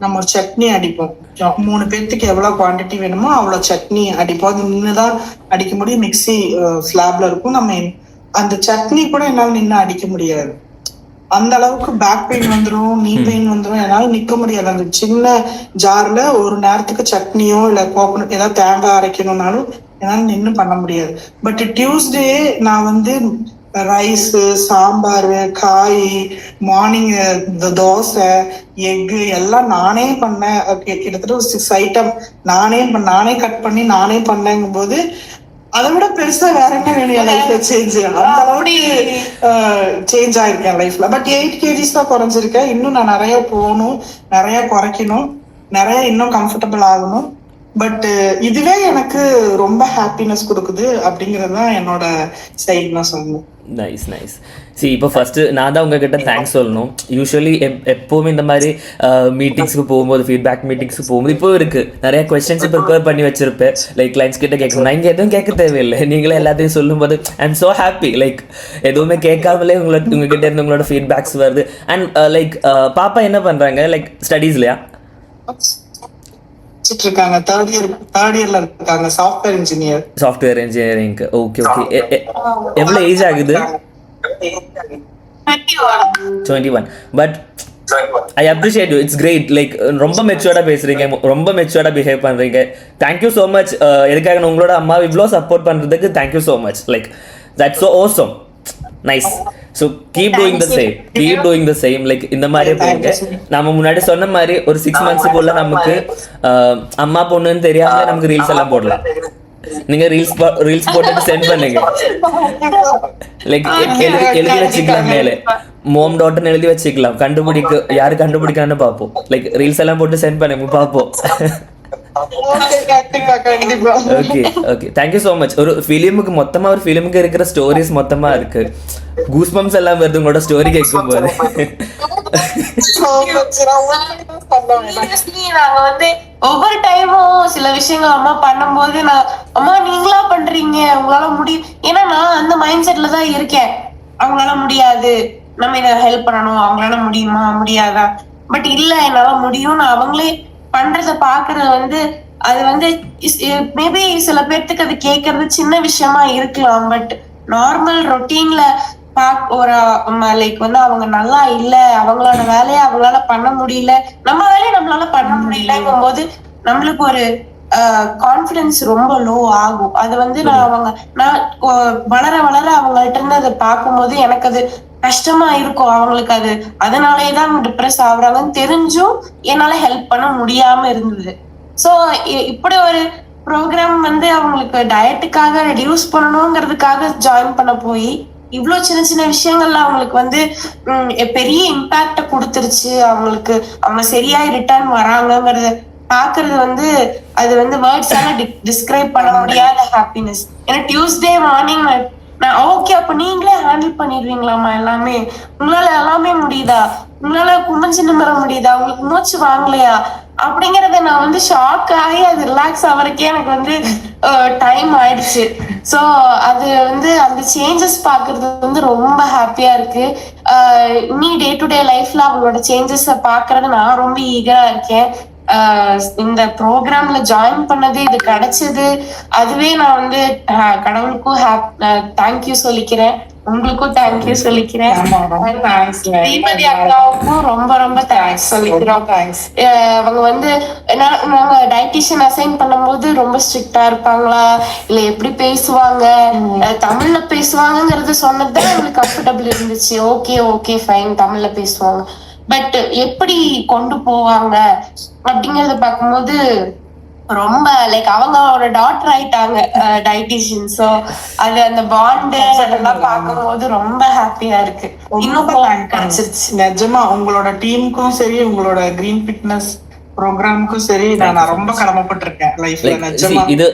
நம்ம ஒரு சட்னி அடிப்போம், 3 பேர்த்துக்கு எவ்வளவு குவான்டிட்டி வேணுமோ அவ்வளவு சட்னி அடிப்போம். அது நின்னுதான் அடிக்க முடியும், மிக்சி ஸ்லாப்ல இருக்கும். நம்ம அந்த சட்னி கூட என்னால நின்று அடிக்க முடியாது, அந்த அளவுக்கு பேக் பெயின் வந்துடும், நீ பெயின் வந்துடும், என்னால நிக்க முடியாது. அந்த சின்ன ஜார்ல ஒரு நேரத்துக்கு சட்னியோ இல்ல கோகனட் ஏதாவது தேங்காய் அரைக்கணும்னாலும் என்னால நின்று பண்ண முடியாது. பட் டியூஸ்டே நான் ரைஸ், சாம்பார், காய், மார்னிங் தோசை, எக்கு எல்லாம் நானே பண்ணேன். கிட்டத்தட்ட ஒரு 6 ஐட்டம் நானே கட் பண்ணி நானே பண்ணேங்கும் போது அதை விட பெருசா வேற என்ன வேணும் என் லைஃப்ல சேஞ்ச். அந்த அளவுக்கு சேஞ்ச் ஆயிருக்கேன் லைஃப்ல. பட் 8 kgs தான் குறைஞ்சிருக்கேன். இன்னும் நான் நிறைய போகணும், நிறைய குறைக்கணும், நிறைய இன்னும் கம்ஃபர்டபுள் ஆகணும். பட் இதுவே எனக்கு ரொம்ப ஹாப்பினஸ் கொடுக்குது அப்படிங்கிறது தான் என்னோட சைடு நான் சொல்லணும். Nice nice. சரி, இப்போ ஃபஸ்ட்டு நான் தான் உங்ககிட்ட தேங்க்ஸ் சொல்லணும். யூஸ்வலி எப்போவுமே இந்த மாதிரி மீட்டிங்ஸ்க்கு போகும்போது, ஃபீட்பேக் மீட்டிங்ஸ்க்கு போகும்போது இப்போ இருக்குது நிறைய கொஸ்டின்ஸ் ப்ரிப்பேர் பண்ணி வச்சிருப்பேன். லைக் கிளைண்ட்ஸ் கிட்ட கேட்கணும், நான் இங்கே எதுவும் கேட்க தேவையில்லை, நீங்களே எல்லாத்தையும் சொல்லும்போது I am so happy. Like எதுவுமே கேட்காமலே உங்ககிட்ட இருந்து உங்களோட ஃபீட்பேக்ஸ் வருது. அண்ட் லைக் பாப்பா என்ன பண்ணுறாங்க, லைக் ஸ்டடீஸ்லையா இருக்காங்க? தேர்ட் இயர்ல இருக்காங்க, சாஃப்ட்வேர் இன்ஜினியரிங். Okay okay. எவ்வளவு ஏஜ் ஆகுது? 21. But I appreciate you, it's great. Like ரொம்ப மெச்சூர்டா பேசுறீங்க, ரொம்ப மெச்சூர்டா பிஹேவ் பண்றீங்க. Thank you so much. எதுக்காக உங்களோட அம்மா இவ்வளோ சப்போர்ட் பண்றதுக்கு thank you so much. Like that's so awesome. Nice. So keep doing the same like இந்த மாதிரியே போங்க. நம்ம முன்னாடி சொன்ன மாதிரி ஒரு 6 monthsக்குள்ள நமக்கு அம்மா பொண்ணுன்னு தெரியாம நமக்கு ரீல்ஸ் எல்லாம் போடலாம். நீங்க ரீல்ஸ் போட்டுட்டு சென்ட் பண்ணுங்க. லைக் எழுதி வச்சுக்கலாம், மேலே மோம் டாட்னு எழுதி வச்சுக்கலாம். யாரு கண்டுபிடிக்கான்னு பார்ப்போம். லைக் ரீல்ஸ் எல்லாம் போட்டு சென்ட் பண்ணுங்க பார்ப்போம். Okay okay, thank you so much. ஒரு ஃபிலிமுக்கு இருக்கிற ஸ்டோரிஸ் மொத்தமா இருக்கு. கூஸ் பம்ப்ஸ் எல்லாம் வருது உங்களோட ஸ்டோரி கேட்கும் போது. நாங்க வந்து ஒவ்வொரு டைமும் சில விஷயங்கள் அம்மா பண்ணும்போது அம்மா நீங்களா பண்றீங்க, உங்களால முடியும். ஏன்னா நான் அந்த மைண்ட் செட்ல தான் இருக்கேன். அவங்களால முடியாது, நம்ம இதை ஹெல்ப் பண்ணணும். அவங்களால முடியுமா முடியாதா? பட் இல்ல, என்னால முடியும். நான் அவங்களே பண்றத பாக்குறது வந்து அது வந்து மேபி சில பேர்த்துக்கு அது கேட்கறது சின்ன விஷயமா இருக்கலாம். பட் நார்மல் ரொட்டீன்ல ஒரு லைக் வந்து அவங்க நல்லா இல்ல, அவங்களோட வேலையை அவங்களால பண்ண முடியல, நம்ம வேலையை நம்மளால பண்ண முடியலங்கும் போது நம்மளுக்கு ஒரு கான்பிடன்ஸ் ரொம்ப லோ ஆகும். அது வந்து நான் வளர அவங்கள்ட்ட இருந்து அதை பார்க்கும்போது எனக்கு அது கஷ்டமா இருக்கும். அவங்களுக்கு அது அதனாலேதான் டிப்ரெஸ் ஆகுறாங்கன்னு தெரிஞ்சும் என்னால ஹெல்ப் பண்ண முடியாம இருந்தது. சோ இப்படி ஒரு ப்ரோக்ராம் வந்து அவங்களுக்கு டயட்டுக்காக ரெடியூஸ் பண்ணணுங்கிறதுக்காக ஜாயின் பண்ண போய் இவ்வளவு சின்ன சின்ன விஷயங்கள்ல அவங்களுக்கு வந்து பெரிய இம்பாக்ட கொடுத்துருச்சு. அவங்க சரியாய் ரிட்டர்ன் வராங்கிறத பாக்குறது வந்து அது வந்து வேர்ட்ஸால டிஸ்கிரைப் பண்ண முடியாத ஹாப்பினஸ். ஏன்னா டியூஸ்டே மார்னிங் நான் ஓகே, அப்ப நீங்களே ஹேண்டில் பண்ணிடுவீங்களாமா எல்லாமே? உங்களால எல்லாமே முடியுதா? உங்களால குமிஞ்சு நிமிர முடியுதா? உங்களுக்கு மூச்சு வாங்கலையா? அப்படிங்கறத நான் வந்து ஷாக் ஆகி அது ரிலாக்ஸ் ஆகிறதுக்கே எனக்கு வந்து டைம் ஆயிடுச்சு. ஸோ அது வந்து அந்த சேஞ்சஸ் பாக்குறது வந்து ரொம்ப ஹாப்பியா இருக்கு. இனி டே டு டே லைஃப்ல அவங்களோட சேஞ்சஸ பாக்குறது நான் ரொம்ப ஈகரா இருக்கேன். இந்த ப்ரோக்ராம்ல ஜாயின் பண்ணது, இது கிடைச்சது, அதுவே நான் வந்து கடவுளுக்கும் தேங்க்யூ சொல்லிக்கிறேன். உங்களுக்கும் தேங்க்யூ சொல்லிக்கிறேன். தீபதி அக்காவுக்கும் ரொம்ப ரொம்ப தேங்க்ஸ் சொல்லிக்கிறோம். அவங்க வந்து நாங்க டயட்டிஷியன் அசைன் பண்ணும்போது ரொம்ப ஸ்ட்ரிக்டா இருப்பாங்களா, இல்ல எப்படி பேசுவாங்க, தமிழ்ல பேசுவாங்கிறது சொன்னதுதான் எங்களுக்கு கம்ஃபர்டபிள் இருந்துச்சு. ஓகே ஃபைன், தமிழ்ல பேசுவாங்க. பட் எப்படி கொண்டு போவாங்க அப்படிங்கறத பார்க்கும்போது ரொம்ப லைக் அவங்களோட டாட்டர் ஆயிட்டாங்க டயட்டிஷியன். சோ அது அந்த பாண்டு அதெல்லாம் பார்க்கும்போது ரொம்ப ஹாப்பியா இருக்கு. இன்னும் கிடைச்சிருச்சு. நிஜமா உங்களோட டீமுக்கும் சரி, உங்களோட கிரீன் ஃபிட்னஸ் ப்ரோக்ராமுக்கும் சரி, நான் ரொம்ப கடமைப்பட்டிருக்கேன் லைஃப்ல. நிஜமா இது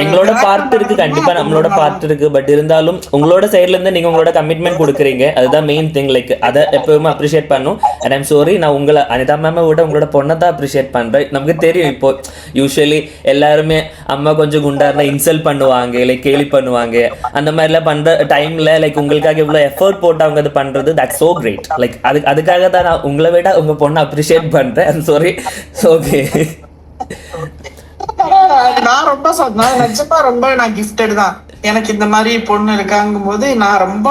எங்களோட பார்ட் இருக்கு, கண்டிப்பா நம்மளோட பார்ட் இருக்கு. பட் இருந்தாலும் உங்களோட சைட்ல இருந்து நீங்க உங்களோட கமிட்மெண்ட் கொடுக்குறீங்க, அதுதான் மெயின் திங். லைக் அதை எப்பவுமே அப்ரிஷியேட் பண்ணும். அண்ட் ஐம் சாரி, நான் உங்களை அனிதா மேமை விட உங்களோட பொண்ணை தான் அப்ரிஷியேட் பண்றேன். நமக்கு தெரியும், இப்போ யூஸ்வலி எல்லாருமே அம்மா கொஞ்சம் குண்டா இருந்தா இன்சல்ட் பண்ணுவாங்க, லைக் கேலி பண்ணுவாங்க. அந்த மாதிரிலாம் பண்ற டைம்ல லைக் உங்களுக்காக இவ்வளவு எஃபர்ட் போட்டு அவங்க அது பண்றது, தட்ஸ் சோ கிரேட். லைக் அதுக்காக தான் நான் உங்களை விட உங்க பொண்ணை அப்ரிஷியேட் பண்றேன். I'm sorry. ஓகே, நான் ரொம்ப நிஜமா ரொம்ப நான் கிஃப்டட் தான். எனக்கு இந்த மாதிரி பொண்ணு இருக்காங்கும் போது நான் ரொம்ப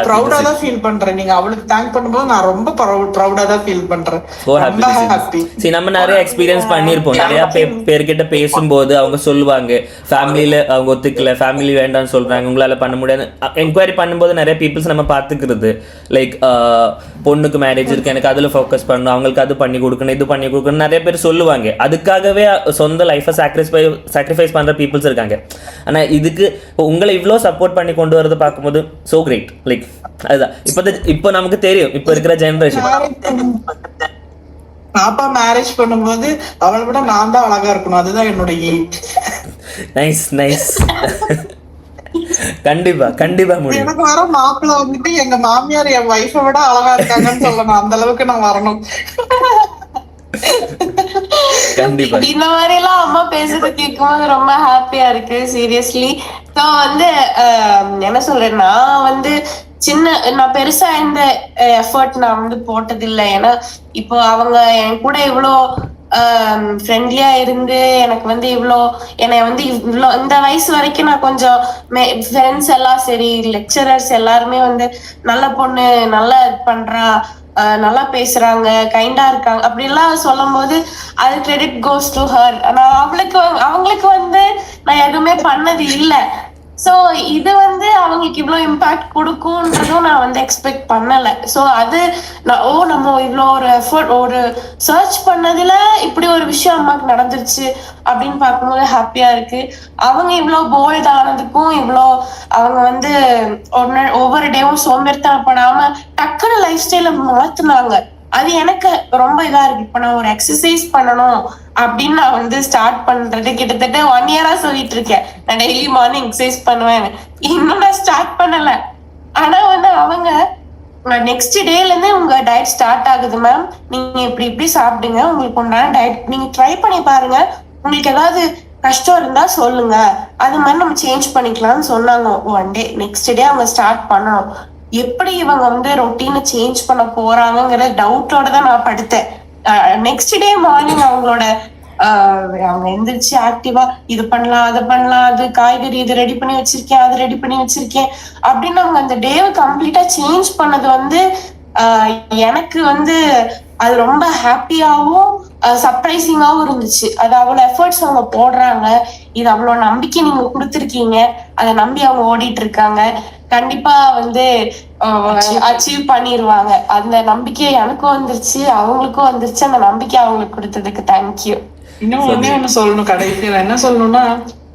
ப்ரௌடா தான் ஃபீல் பண்றேன். நீங்க அவளுக்கு தேங்க் பண்ணும்போது நான் ரொம்ப ப்ரௌடா தான் ஃபீல் பண்றேன். ரொம்ப ஹாப்பி. சரி, நம்ம நிறைய எக்ஸ்பீரியன்ஸ் பண்ணிருப்போம். நிறைய பேர்கிட்ட பேசும்போது அவங்க சொல்லுவாங்க, ஃபேமிலியில அவங்க ஒத்துக்கல, ஃபேமிலி வேண்டாம்னு சொல்றாங்க, உங்களால பண்ண முடியாது. என்கொயரி பண்ணும்போது நிறைய பீப்புள்ஸ் நம்ம பார்த்துக்கிறது, லைக் பொண்ணுக்கு மேரேஜ் இருக்கு, எனக்கு அதுல ஃபோக்கஸ் பண்ணணும், அவங்களுக்கு அது பண்ணி கொடுக்கணும், இது பண்ணி கொடுக்கணும், நிறைய பேர் சொல்லுவாங்க. அதுக்காகவே சொந்த லைஃபை சாக்ரிஃபைஸ் பண்ற பீப்புள்ஸ் இருக்காங்க. ஆனா இதுக்கு உங்களை இவ்வளோ சப்போர்ட் பண்ணி கொண்டு வரது பார்க்கும்போது சோ கிரேட். லைக் அதுதான் இப்போ நமக்கு தெரியும், இப்போ இருக்கிற ஜெனரேஷன். பாப்பா மேரேஜ் பண்ணும்போது அவளை விட நான் தான் அழகா இருக்கணும், அதுதான் என்னோட எய்ம். நைஸ். கண்டிப்பா முடியும். எனக்கு வர மாப்பிள்ள வந்துட்டு எங்க மாமியார் என் வைஃபை விட அழகா இருக்காங்கன்னு சொல்லணும். அந்த அளவுக்கு நான் வரணும். கண்டிப்பா இந்த மாதிரி எல்லாம் அம்மா பேசுறது கேட்கும்போது ரொம்ப ஹாப்பியா இருக்கு. சீரியஸ்லி. ஸோ வந்து என்ன சொல்றேன், நான் பெருசா இந்த எஃபர்ட் நான் வந்து போட்டது இல்லை. ஏன்னா இப்போ அவங்க என் கூட இவ்வளோ ஃப்ரெண்ட்லியா இருந்து எனக்கு வந்து என்னை வந்து இவ்வளோ இந்த வயசு வரைக்கும் நான் கொஞ்சம் ஃப்ரெண்ட்ஸ் எல்லாம் சரி, லெக்சரர்ஸ் எல்லாருமே வந்து நல்ல பொண்ணு, நல்லா இது பண்றா, நல்லா பேசுறாங்க, கைண்டா இருக்காங்க அப்படிலாம் சொல்லும் போது அது கிரெடிட் கோஸ் டு ஹர். நான் அவங்களுக்கு வந்து நான் எதுவுமே பண்ணது இல்லை. சோ இது வந்து அவங்களுக்கு இவ்வளவு இம்பாக்ட் கொடுக்கும்ன்றதும் நான் வந்து எக்ஸ்பெக்ட் பண்ணல. சோ அது நம்ம இவ்வளோ ஒரு எஃபர்ட் ஒரு சர்ச் பண்ணதுல இப்படி ஒரு விஷயம் அம்மாக்கு நடந்துருச்சு அப்படின்னு பார்க்கும்போது ஹாப்பியா இருக்கு. அவங்க இவ்வளவு போல்ட் ஆனதுக்கும் இவ்வளோ அவங்க வந்து ஒவ்வொரு டேவும் சோம்பேறித்தனப்படாம டக்குனு லைஃப் ஸ்டைல மாத்துனாங்க. அது எனக்கு ரொம்ப இதா இருக்கு. இப்ப நான் ஒரு எக்ஸசைஸ் பண்ணணும் அப்படின்னு நான் வந்து ஸ்டார்ட் பண்றது கிட்டத்தட்ட 1 இயரா சொல்லிட்டு இருக்கேன். நான் டெய்லி மார்னிங் எக்ஸசைஸ் பண்ணுவேன். இன்னும் நான் ஸ்டார்ட் பண்ணல. ஆனா வந்து அவங்க நெக்ஸ்ட் டேல இருந்து உங்க டயட் ஸ்டார்ட் ஆகுது மேம், நீங்க இப்படி இப்படி சாப்பிடுங்க, உங்களுக்கு உண்டான டயட் நீங்க ட்ரை பண்ணி பாருங்க, உங்களுக்கு ஏதாவது கஷ்டம் இருந்தா சொல்லுங்க, அது மாதிரி நம்ம சேஞ்ச் பண்ணிக்கலாம்னு சொன்னாங்க. 1 டே நெக்ஸ்ட் டே அவங்க ஸ்டார்ட் பண்ணணும். எப்படி இவங்க வந்து ரொட்டீனை சேஞ்ச் பண்ண போறாங்கிற டவுட்டோட தான் நான் படுத்தேன். நெக்ஸ்ட் டே மார்னிங் அவங்களோட அவங்க எந்திரிச்சு ஆக்டிவா இது பண்ணலாம் அது பண்ணலாம், அது காய்கறி இது ரெடி பண்ணி வச்சிருக்கேன் அது ரெடி பண்ணி வச்சிருக்கேன் அப்படின்னு அவங்க அந்த டேவை கம்ப்ளீட்டா சேஞ்ச் பண்ணது வந்து எனக்கு வந்து அது ரொம்ப ஹாப்பியாவும் சர்ப்ரைசிங்காவும் இருந்துச்சு. அது அவ்வளவு எஃபர்ட்ஸ் அவங்க போடுறாங்க, இது அவ்வளவு நம்பிக்கை நீங்க கொடுத்துருக்கீங்க, அதை நம்பி அவங்க ஓடிட்டு இருக்காங்க. கண்டிப்பா வந்து அச்சீவ் பண்ணிருவாங்க. அந்த நம்பிக்கை எனக்கும் வந்துருச்சு, அவங்களுக்கும் வந்துருச்சு. அந்த நம்பிக்கை அவங்களுக்கு கொடுத்ததுக்கு தேங்க்யூ. இன்னும் ஒண்ணு சொல்லணும், கடைசியில என்ன சொல்லணும்னா,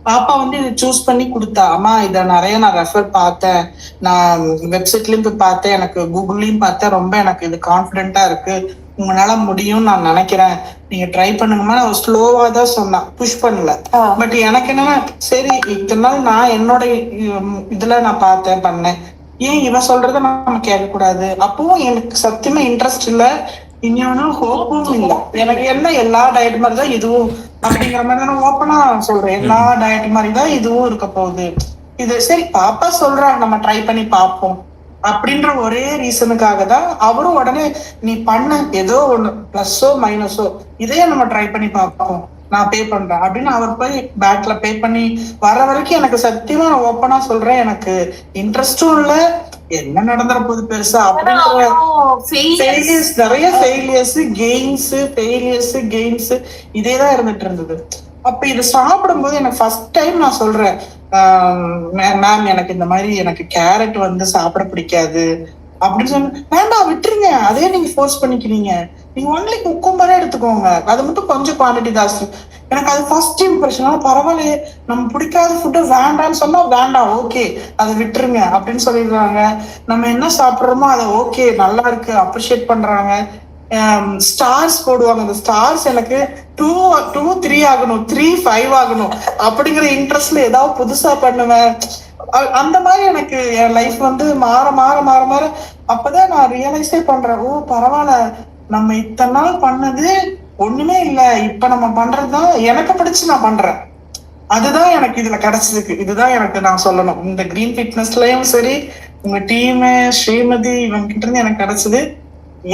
பாப்பா வந்து இதை சூஸ் பண்ணி கொடுத்தா. அம்மா இதை நிறைய நான் ரெஃபர் பார்த்தேன், நான் வெப்சைட்லயும் போய் பார்த்தேன், எனக்கு கூகுள்லயும் பார்த்தேன், ரொம்ப எனக்கு இது கான்பிடென்டா இருக்கு, உங்களால முடியும்னு நான் நினைக்கிறேன், நீங்க ட்ரை பண்ணுங்கம்மா. நான் ஸ்லோவா தான் சொன்னேன், புஷ் பண்ணல. பட் எனக்கு என்னன்னா, சரி இத்தனை நாள் நான் என்னோட இதுல நான் பார்த்தேன் பண்ணேன், ஏன் இவன் சொல்றத நம்ம கேட்க கூடாது? அப்பவும் எனக்கு சத்தியமா இன்ட்ரெஸ்ட் இல்ல, இன்னொன்னு ஹோப்பும் இல்ல. எனக்கு என்ன எல்லா டயட் மாதிரிதான் இதுவும் அப்படிங்கிற மாதிரி நான் ஓப்பனா சொல்றேன். எல்லா டயட் மாதிரிதான் இதுவும் இருக்க போகுது. இது சரி பாப்பா சொல்றா, நம்ம ட்ரை பண்ணி பார்ப்போம் அப்படின்ற ஒரே ரீசனுக்காக தான் அவரும் உடனே நீ பண்ண ஏதோ ஒண்ணு பிளஸோ மைனஸோ இதையே நம்ம ட்ரை பண்ணி பார்ப்போம், நான் பே பண்றேன் அப்படின்னு அவர் போய் பேங்க்ல பே பண்ணி வர வரைக்கும் எனக்கு சத்தியமா நான் ஓப்பனா சொல்றேன், எனக்கு இன்ட்ரெஸ்டும் இல்ல, என்ன நடந்துற போது பெருசா அப்படிங்கிற ஃபெயிலியர்ஸ், நிறைய ஃபெயிலியர்ஸ் கெயின்ஸ் இதேதான் இருந்துட்டு இருந்தது. அப்ப இது சாப்பிடும் போது எனக்கு ஃபர்ஸ்ட் டைம் நான் சொல்றேன், மேம் எனக்கு இந்த மாதிரி எனக்கு கேரட் வந்து சாப்பிட பிடிக்காது அப்படின்னு சொன்ன, வேண்டாம் விட்டுருங்க, அதே நீங்க ஃபோர்ஸ் பண்ணிக்கிறீங்க, நீங்க ஒன்லி குக்கும்பரே எடுத்துக்கோங்க, அது மட்டும் கொஞ்சம் குவான்டிட்டி ஜாஸ்தி. எனக்கு அது ஃபர்ஸ்ட் இம்ப்ரெஷன், பரவாயில்லையே நம்ம பிடிக்காத ஃபுட்டு வேண்டாம்னு சொன்னா வேண்டாம், ஓகே அதை விட்டுருங்க அப்படின்னு சொல்லிடுறாங்க. நம்ம என்ன சாப்பிட்றோமோ அதை ஓகே நல்லா இருக்கு அப்ரிஷியேட் பண்றாங்க. ஸ்டார்ஸ் போடுவாங்க, அந்த ஸ்டார்ஸ் எனக்கு 2 3 ஆகணும், 3 5 ஆகணும் அப்படிங்கிற இன்ட்ரெஸ்ட்ல ஏதாவது புதுசா பண்ணுவேன். அந்த மாதிரி எனக்கு என் லைஃப் வந்து மாற மாற மாற மாற அப்பதான் நான் ரியலைஸே பண்றேன், ஓ பரவாயில்ல நம்ம இத்தனை நாள் பண்ணது ஒண்ணுமே இல்ல, இப்ப நம்ம பண்றதுதான் எனக்கு பிடிச்சு நான் பண்றேன். அதுதான் எனக்கு இதுல கிடைச்சதுக்கு, இதுதான் எனக்கு நான் சொல்லணும். இந்த கிரீன் ஃபிட்னஸ்லயும் சரி, உங்க டீம் ஸ்ரீமதி இவங்க கிட்ட இருந்து எனக்கு கிடைச்சது.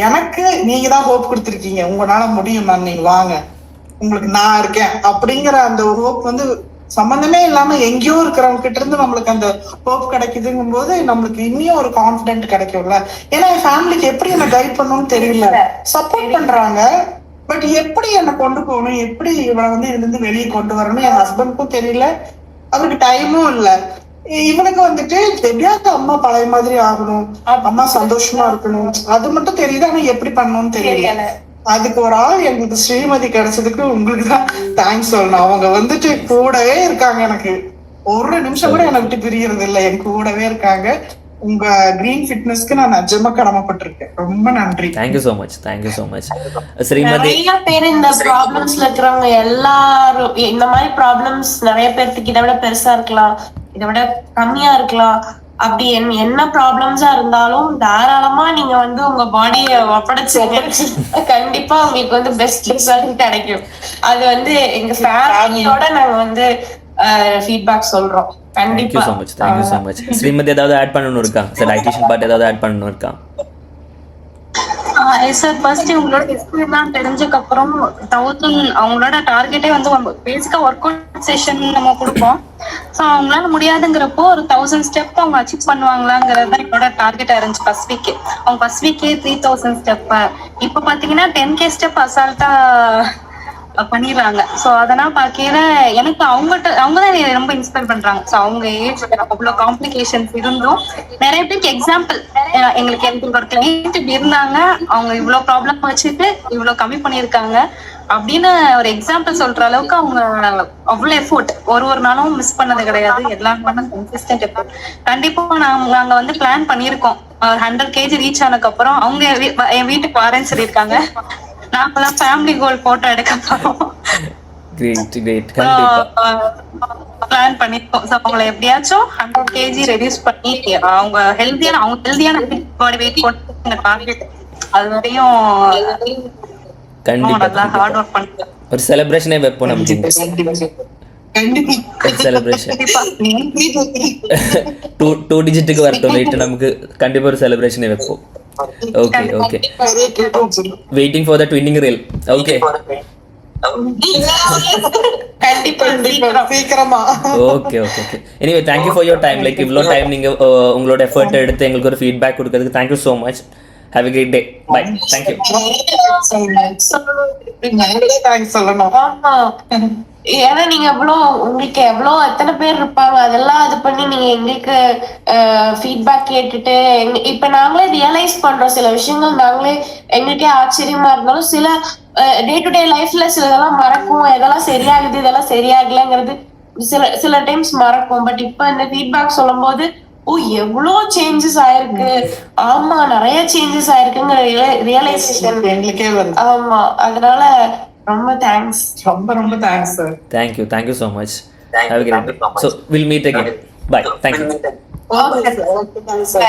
எனக்கு நீங்க தான் ஹோப் கொடுத்துருக்கீங்க, உங்களால முடியும் மேம், நீங்க வாங்க உங்களுக்கு நான் இருக்கேன் அப்படிங்கிற அந்த ஒரு ஹோப் வந்து சம்பந்தமே இல்லாம எங்கேயோ இருக்கிறவங்க கிட்ட இருந்து நம்மளுக்கு அந்த ஹோப் கிடைக்குதுங்கும் போது நம்மளுக்கு இன்னும் ஒரு கான்பிடென்ட் கிடைக்கும்ல. ஏன்னா என் ஃபேமிலிக்கு எப்படி என்ன கைட் பண்ணணும்னு தெரியல, சப்போர்ட் பண்றாங்க, பட் எப்படி என்ன கொண்டு போகணும், எப்படி இவனை வந்து இதுல இருந்து வெளியே கொண்டு வரணும் என் ஹஸ்பண்டுக்கும் தெரியல, அவருக்கு டைமும் இல்லை. இவனுக்கு வந்துட்டு எப்படியாவது அம்மா பழைய மாதிரி ஆகணும், அம்மா சந்தோஷமா இருக்கணும், அது மட்டும் தெரியுது, ஆனா எப்படி பண்ணணும்னு தெரியல. அதுக்கு ஒரு ஆள் எங்களுக்கு ஸ்ரீமதி கிடைச்சதுக்கு உங்களுக்கு தான் தேங்க்ஸ் சொல்லணும். அவங்க வந்துட்டு கூடவே இருக்காங்க, எனக்கு ஒரு நிமிஷம் கூட என்னை விட்டு பிரியறது இல்லை, என் கூடவே இருக்காங்க. உங்க கிரீன் ஃபிட்னஸ்க்கு நான் நிஜமா கடமைப்பட்டிருக்கேன். ரொம்ப நன்றி. Thank you so much, thank you so much Srimathi. நிறைய பேர் இந்த ப்ராப்ளம்ஸ்ல இருக்கிறவங்க எல்லாரும், இந்த மாதிரி ப்ராப்ளம்ஸ் நிறைய பேர்த்துக்கு இதை விட பெருசா இருக்கலாம், இதை விட கம்மியா இருக்கலாம், அப்படி என்ன ப்ராப்ளம்ஸா இருந்தாலும் தாராளமா நீங்க வந்து உங்க பாடியை ஒப்படைச்சுங்க, கண்டிப்பா உங்களுக்கு வந்து பெஸ்ட் ரிசல்ட் கிடைக்கும். அது வந்து எங்க ஃபேமிலியோட நாங்க வந்து ஃபீட்பேக் சொல்றோம். கண்டிப்பா. Thank you so much. Srimathi ஏதாவது ஆட் பண்ணணும் இருக்கா சார்? டயட்டிஷியன் பார்ட் ஏதாவது ஆட் பண்ணணும் இருக்கா? சார் ஃபர்ஸ்ட் உங்களோட ஹிஸ்டரி எல்லாம் தெரிஞ்சதுக்கு அப்புறம் 1000 அவங்களோட டார்கெட்டே வந்து பேசிக்கா ஒர்க் அவுட் செஷன் நம்ம கொடுப்போம். ஸோ அவங்களால முடியாதுங்கிறப்போ ஒரு 1000 ஸ்டெப் அவங்க அச்சீவ் பண்ணுவாங்களாங்கிறது தான் என்னோட டார்கெட்டா இருந்துச்சு ஃபர்ஸ்ட் வீக். அவங்க ஃபர்ஸ்ட் வீக்கே 3000 ஸ்டெப். இப்போ பாத்தீங்கன்னா 10K ஸ்டெப் அசால்ட்டா பண்ணிடுறாங்க. சோ அதெல்லாம் பாக்கையில எனக்கு அவங்க தான் என்னை ரொம்ப இன்ஸ்பயர் பண்றாங்க. சோ அவங்க ஏஜ் அவ்வளவு காம்ப்ளிகேஷன்ஸ் இருந்தும் நிறைய பேருக்கு எக்ஸாம்பிள், எனக்கு ஒரு கிளைண்ட் இப்படி இருந்தாங்க, அவங்க இவ்வளவு ப்ராப்ளம் வச்சுட்டு இவ்வளவு கம்மி பண்ணிருக்காங்க அப்படின்னு ஒரு எக்ஸாம்பிள் சொல்ற அளவுக்கு அவங்க அவ்வளவு எஃபோர்ட் ஒரு நாளும் மிஸ் பண்ணது கிடையாது. எல்லாம் கன்சிஸ்டன்ட் எஃபோர்ட். கண்டிப்பா நாங்க வந்து பிளான் பண்ணிருக்கோம் 100 kg ரீச் ஆனதுக்கு அப்புறம் அவங்க என் வீட்டுக்கு வரேன்னு சொல்லியிருக்காங்க. நாங்கெல்லாம் ஃபேமிலி கோல் போட்டோ எடுக்க போறோம். பிளான் பண்ணிருக்கோம். அவங்களை எப்படியாச்சும் 100 kg ரெடியூஸ் பண்ணி அவங்க ஹெல்தியான பாடி வெயிட் போட்டு டார்கெட் அது வரையும் நல்லா ஹார்ட் ஒர்க் பண்ணுங்க. ஒரு செலிப்ரேஷனே வைப்போம் நம்ம. செலிப்ரேஷன் 2 டிஜிட்டுக்கு வரட்டும் வெயிட், நமக்கு கண்டிப்பா ஒரு செலிப்ரேஷனே வைப்போம். Okay okay, waiting for the twinning reel. Okay okay okay okay. Anyway thank you for your time. Like இவ்வளோ டைம் நீங்க உங்களோட எஃபர்ட் எடுத்து எங்களுக்கு ஒரு ஃபீட்பேக் கொடுக்கறதுக்கு thank you so much. Have a great day. Bye. Thank you. Thanks சொல்லணும். ஏன்னா நீங்க உங்களுக்கு எத்தனை பேர் இருப்பாங்க, அதெல்லாம் இது பண்ணி நீங்க எங்களுக்கு ஃபீட்பேக் கேட்டுட்டு இப்ப நாங்களே ரியலைஸ் பண்றோம் சில விஷயங்கள். நாங்களே எங்களுக்கே ஆச்சரியமா இருந்தாலும் சில டே டு டே லைஃப்ல சிலதெல்லாம் மறக்கும். எதெல்லாம் சரியாகுது இதெல்லாம் சரியாகலங்கிறது சில டைம்ஸ் மறக்கும். பட் இப்ப இந்த ஃபீட்பேக் சொல்லும் போது எவ்வளவு சேஞ்சஸ் ஆயிருக்கு, ஆமா நிறைய சேஞ்சஸ் ஆயிருக்குங்கிற ரியலைசேஷன் எங்களுக்கே வருது. ஆமா, அதனால ரொம்ப தேங்க்ஸ். ரொம்ப thanks sir. Thank you so much. Have a great day. So we'll meet again. Bye. Thank you. Okay, sir.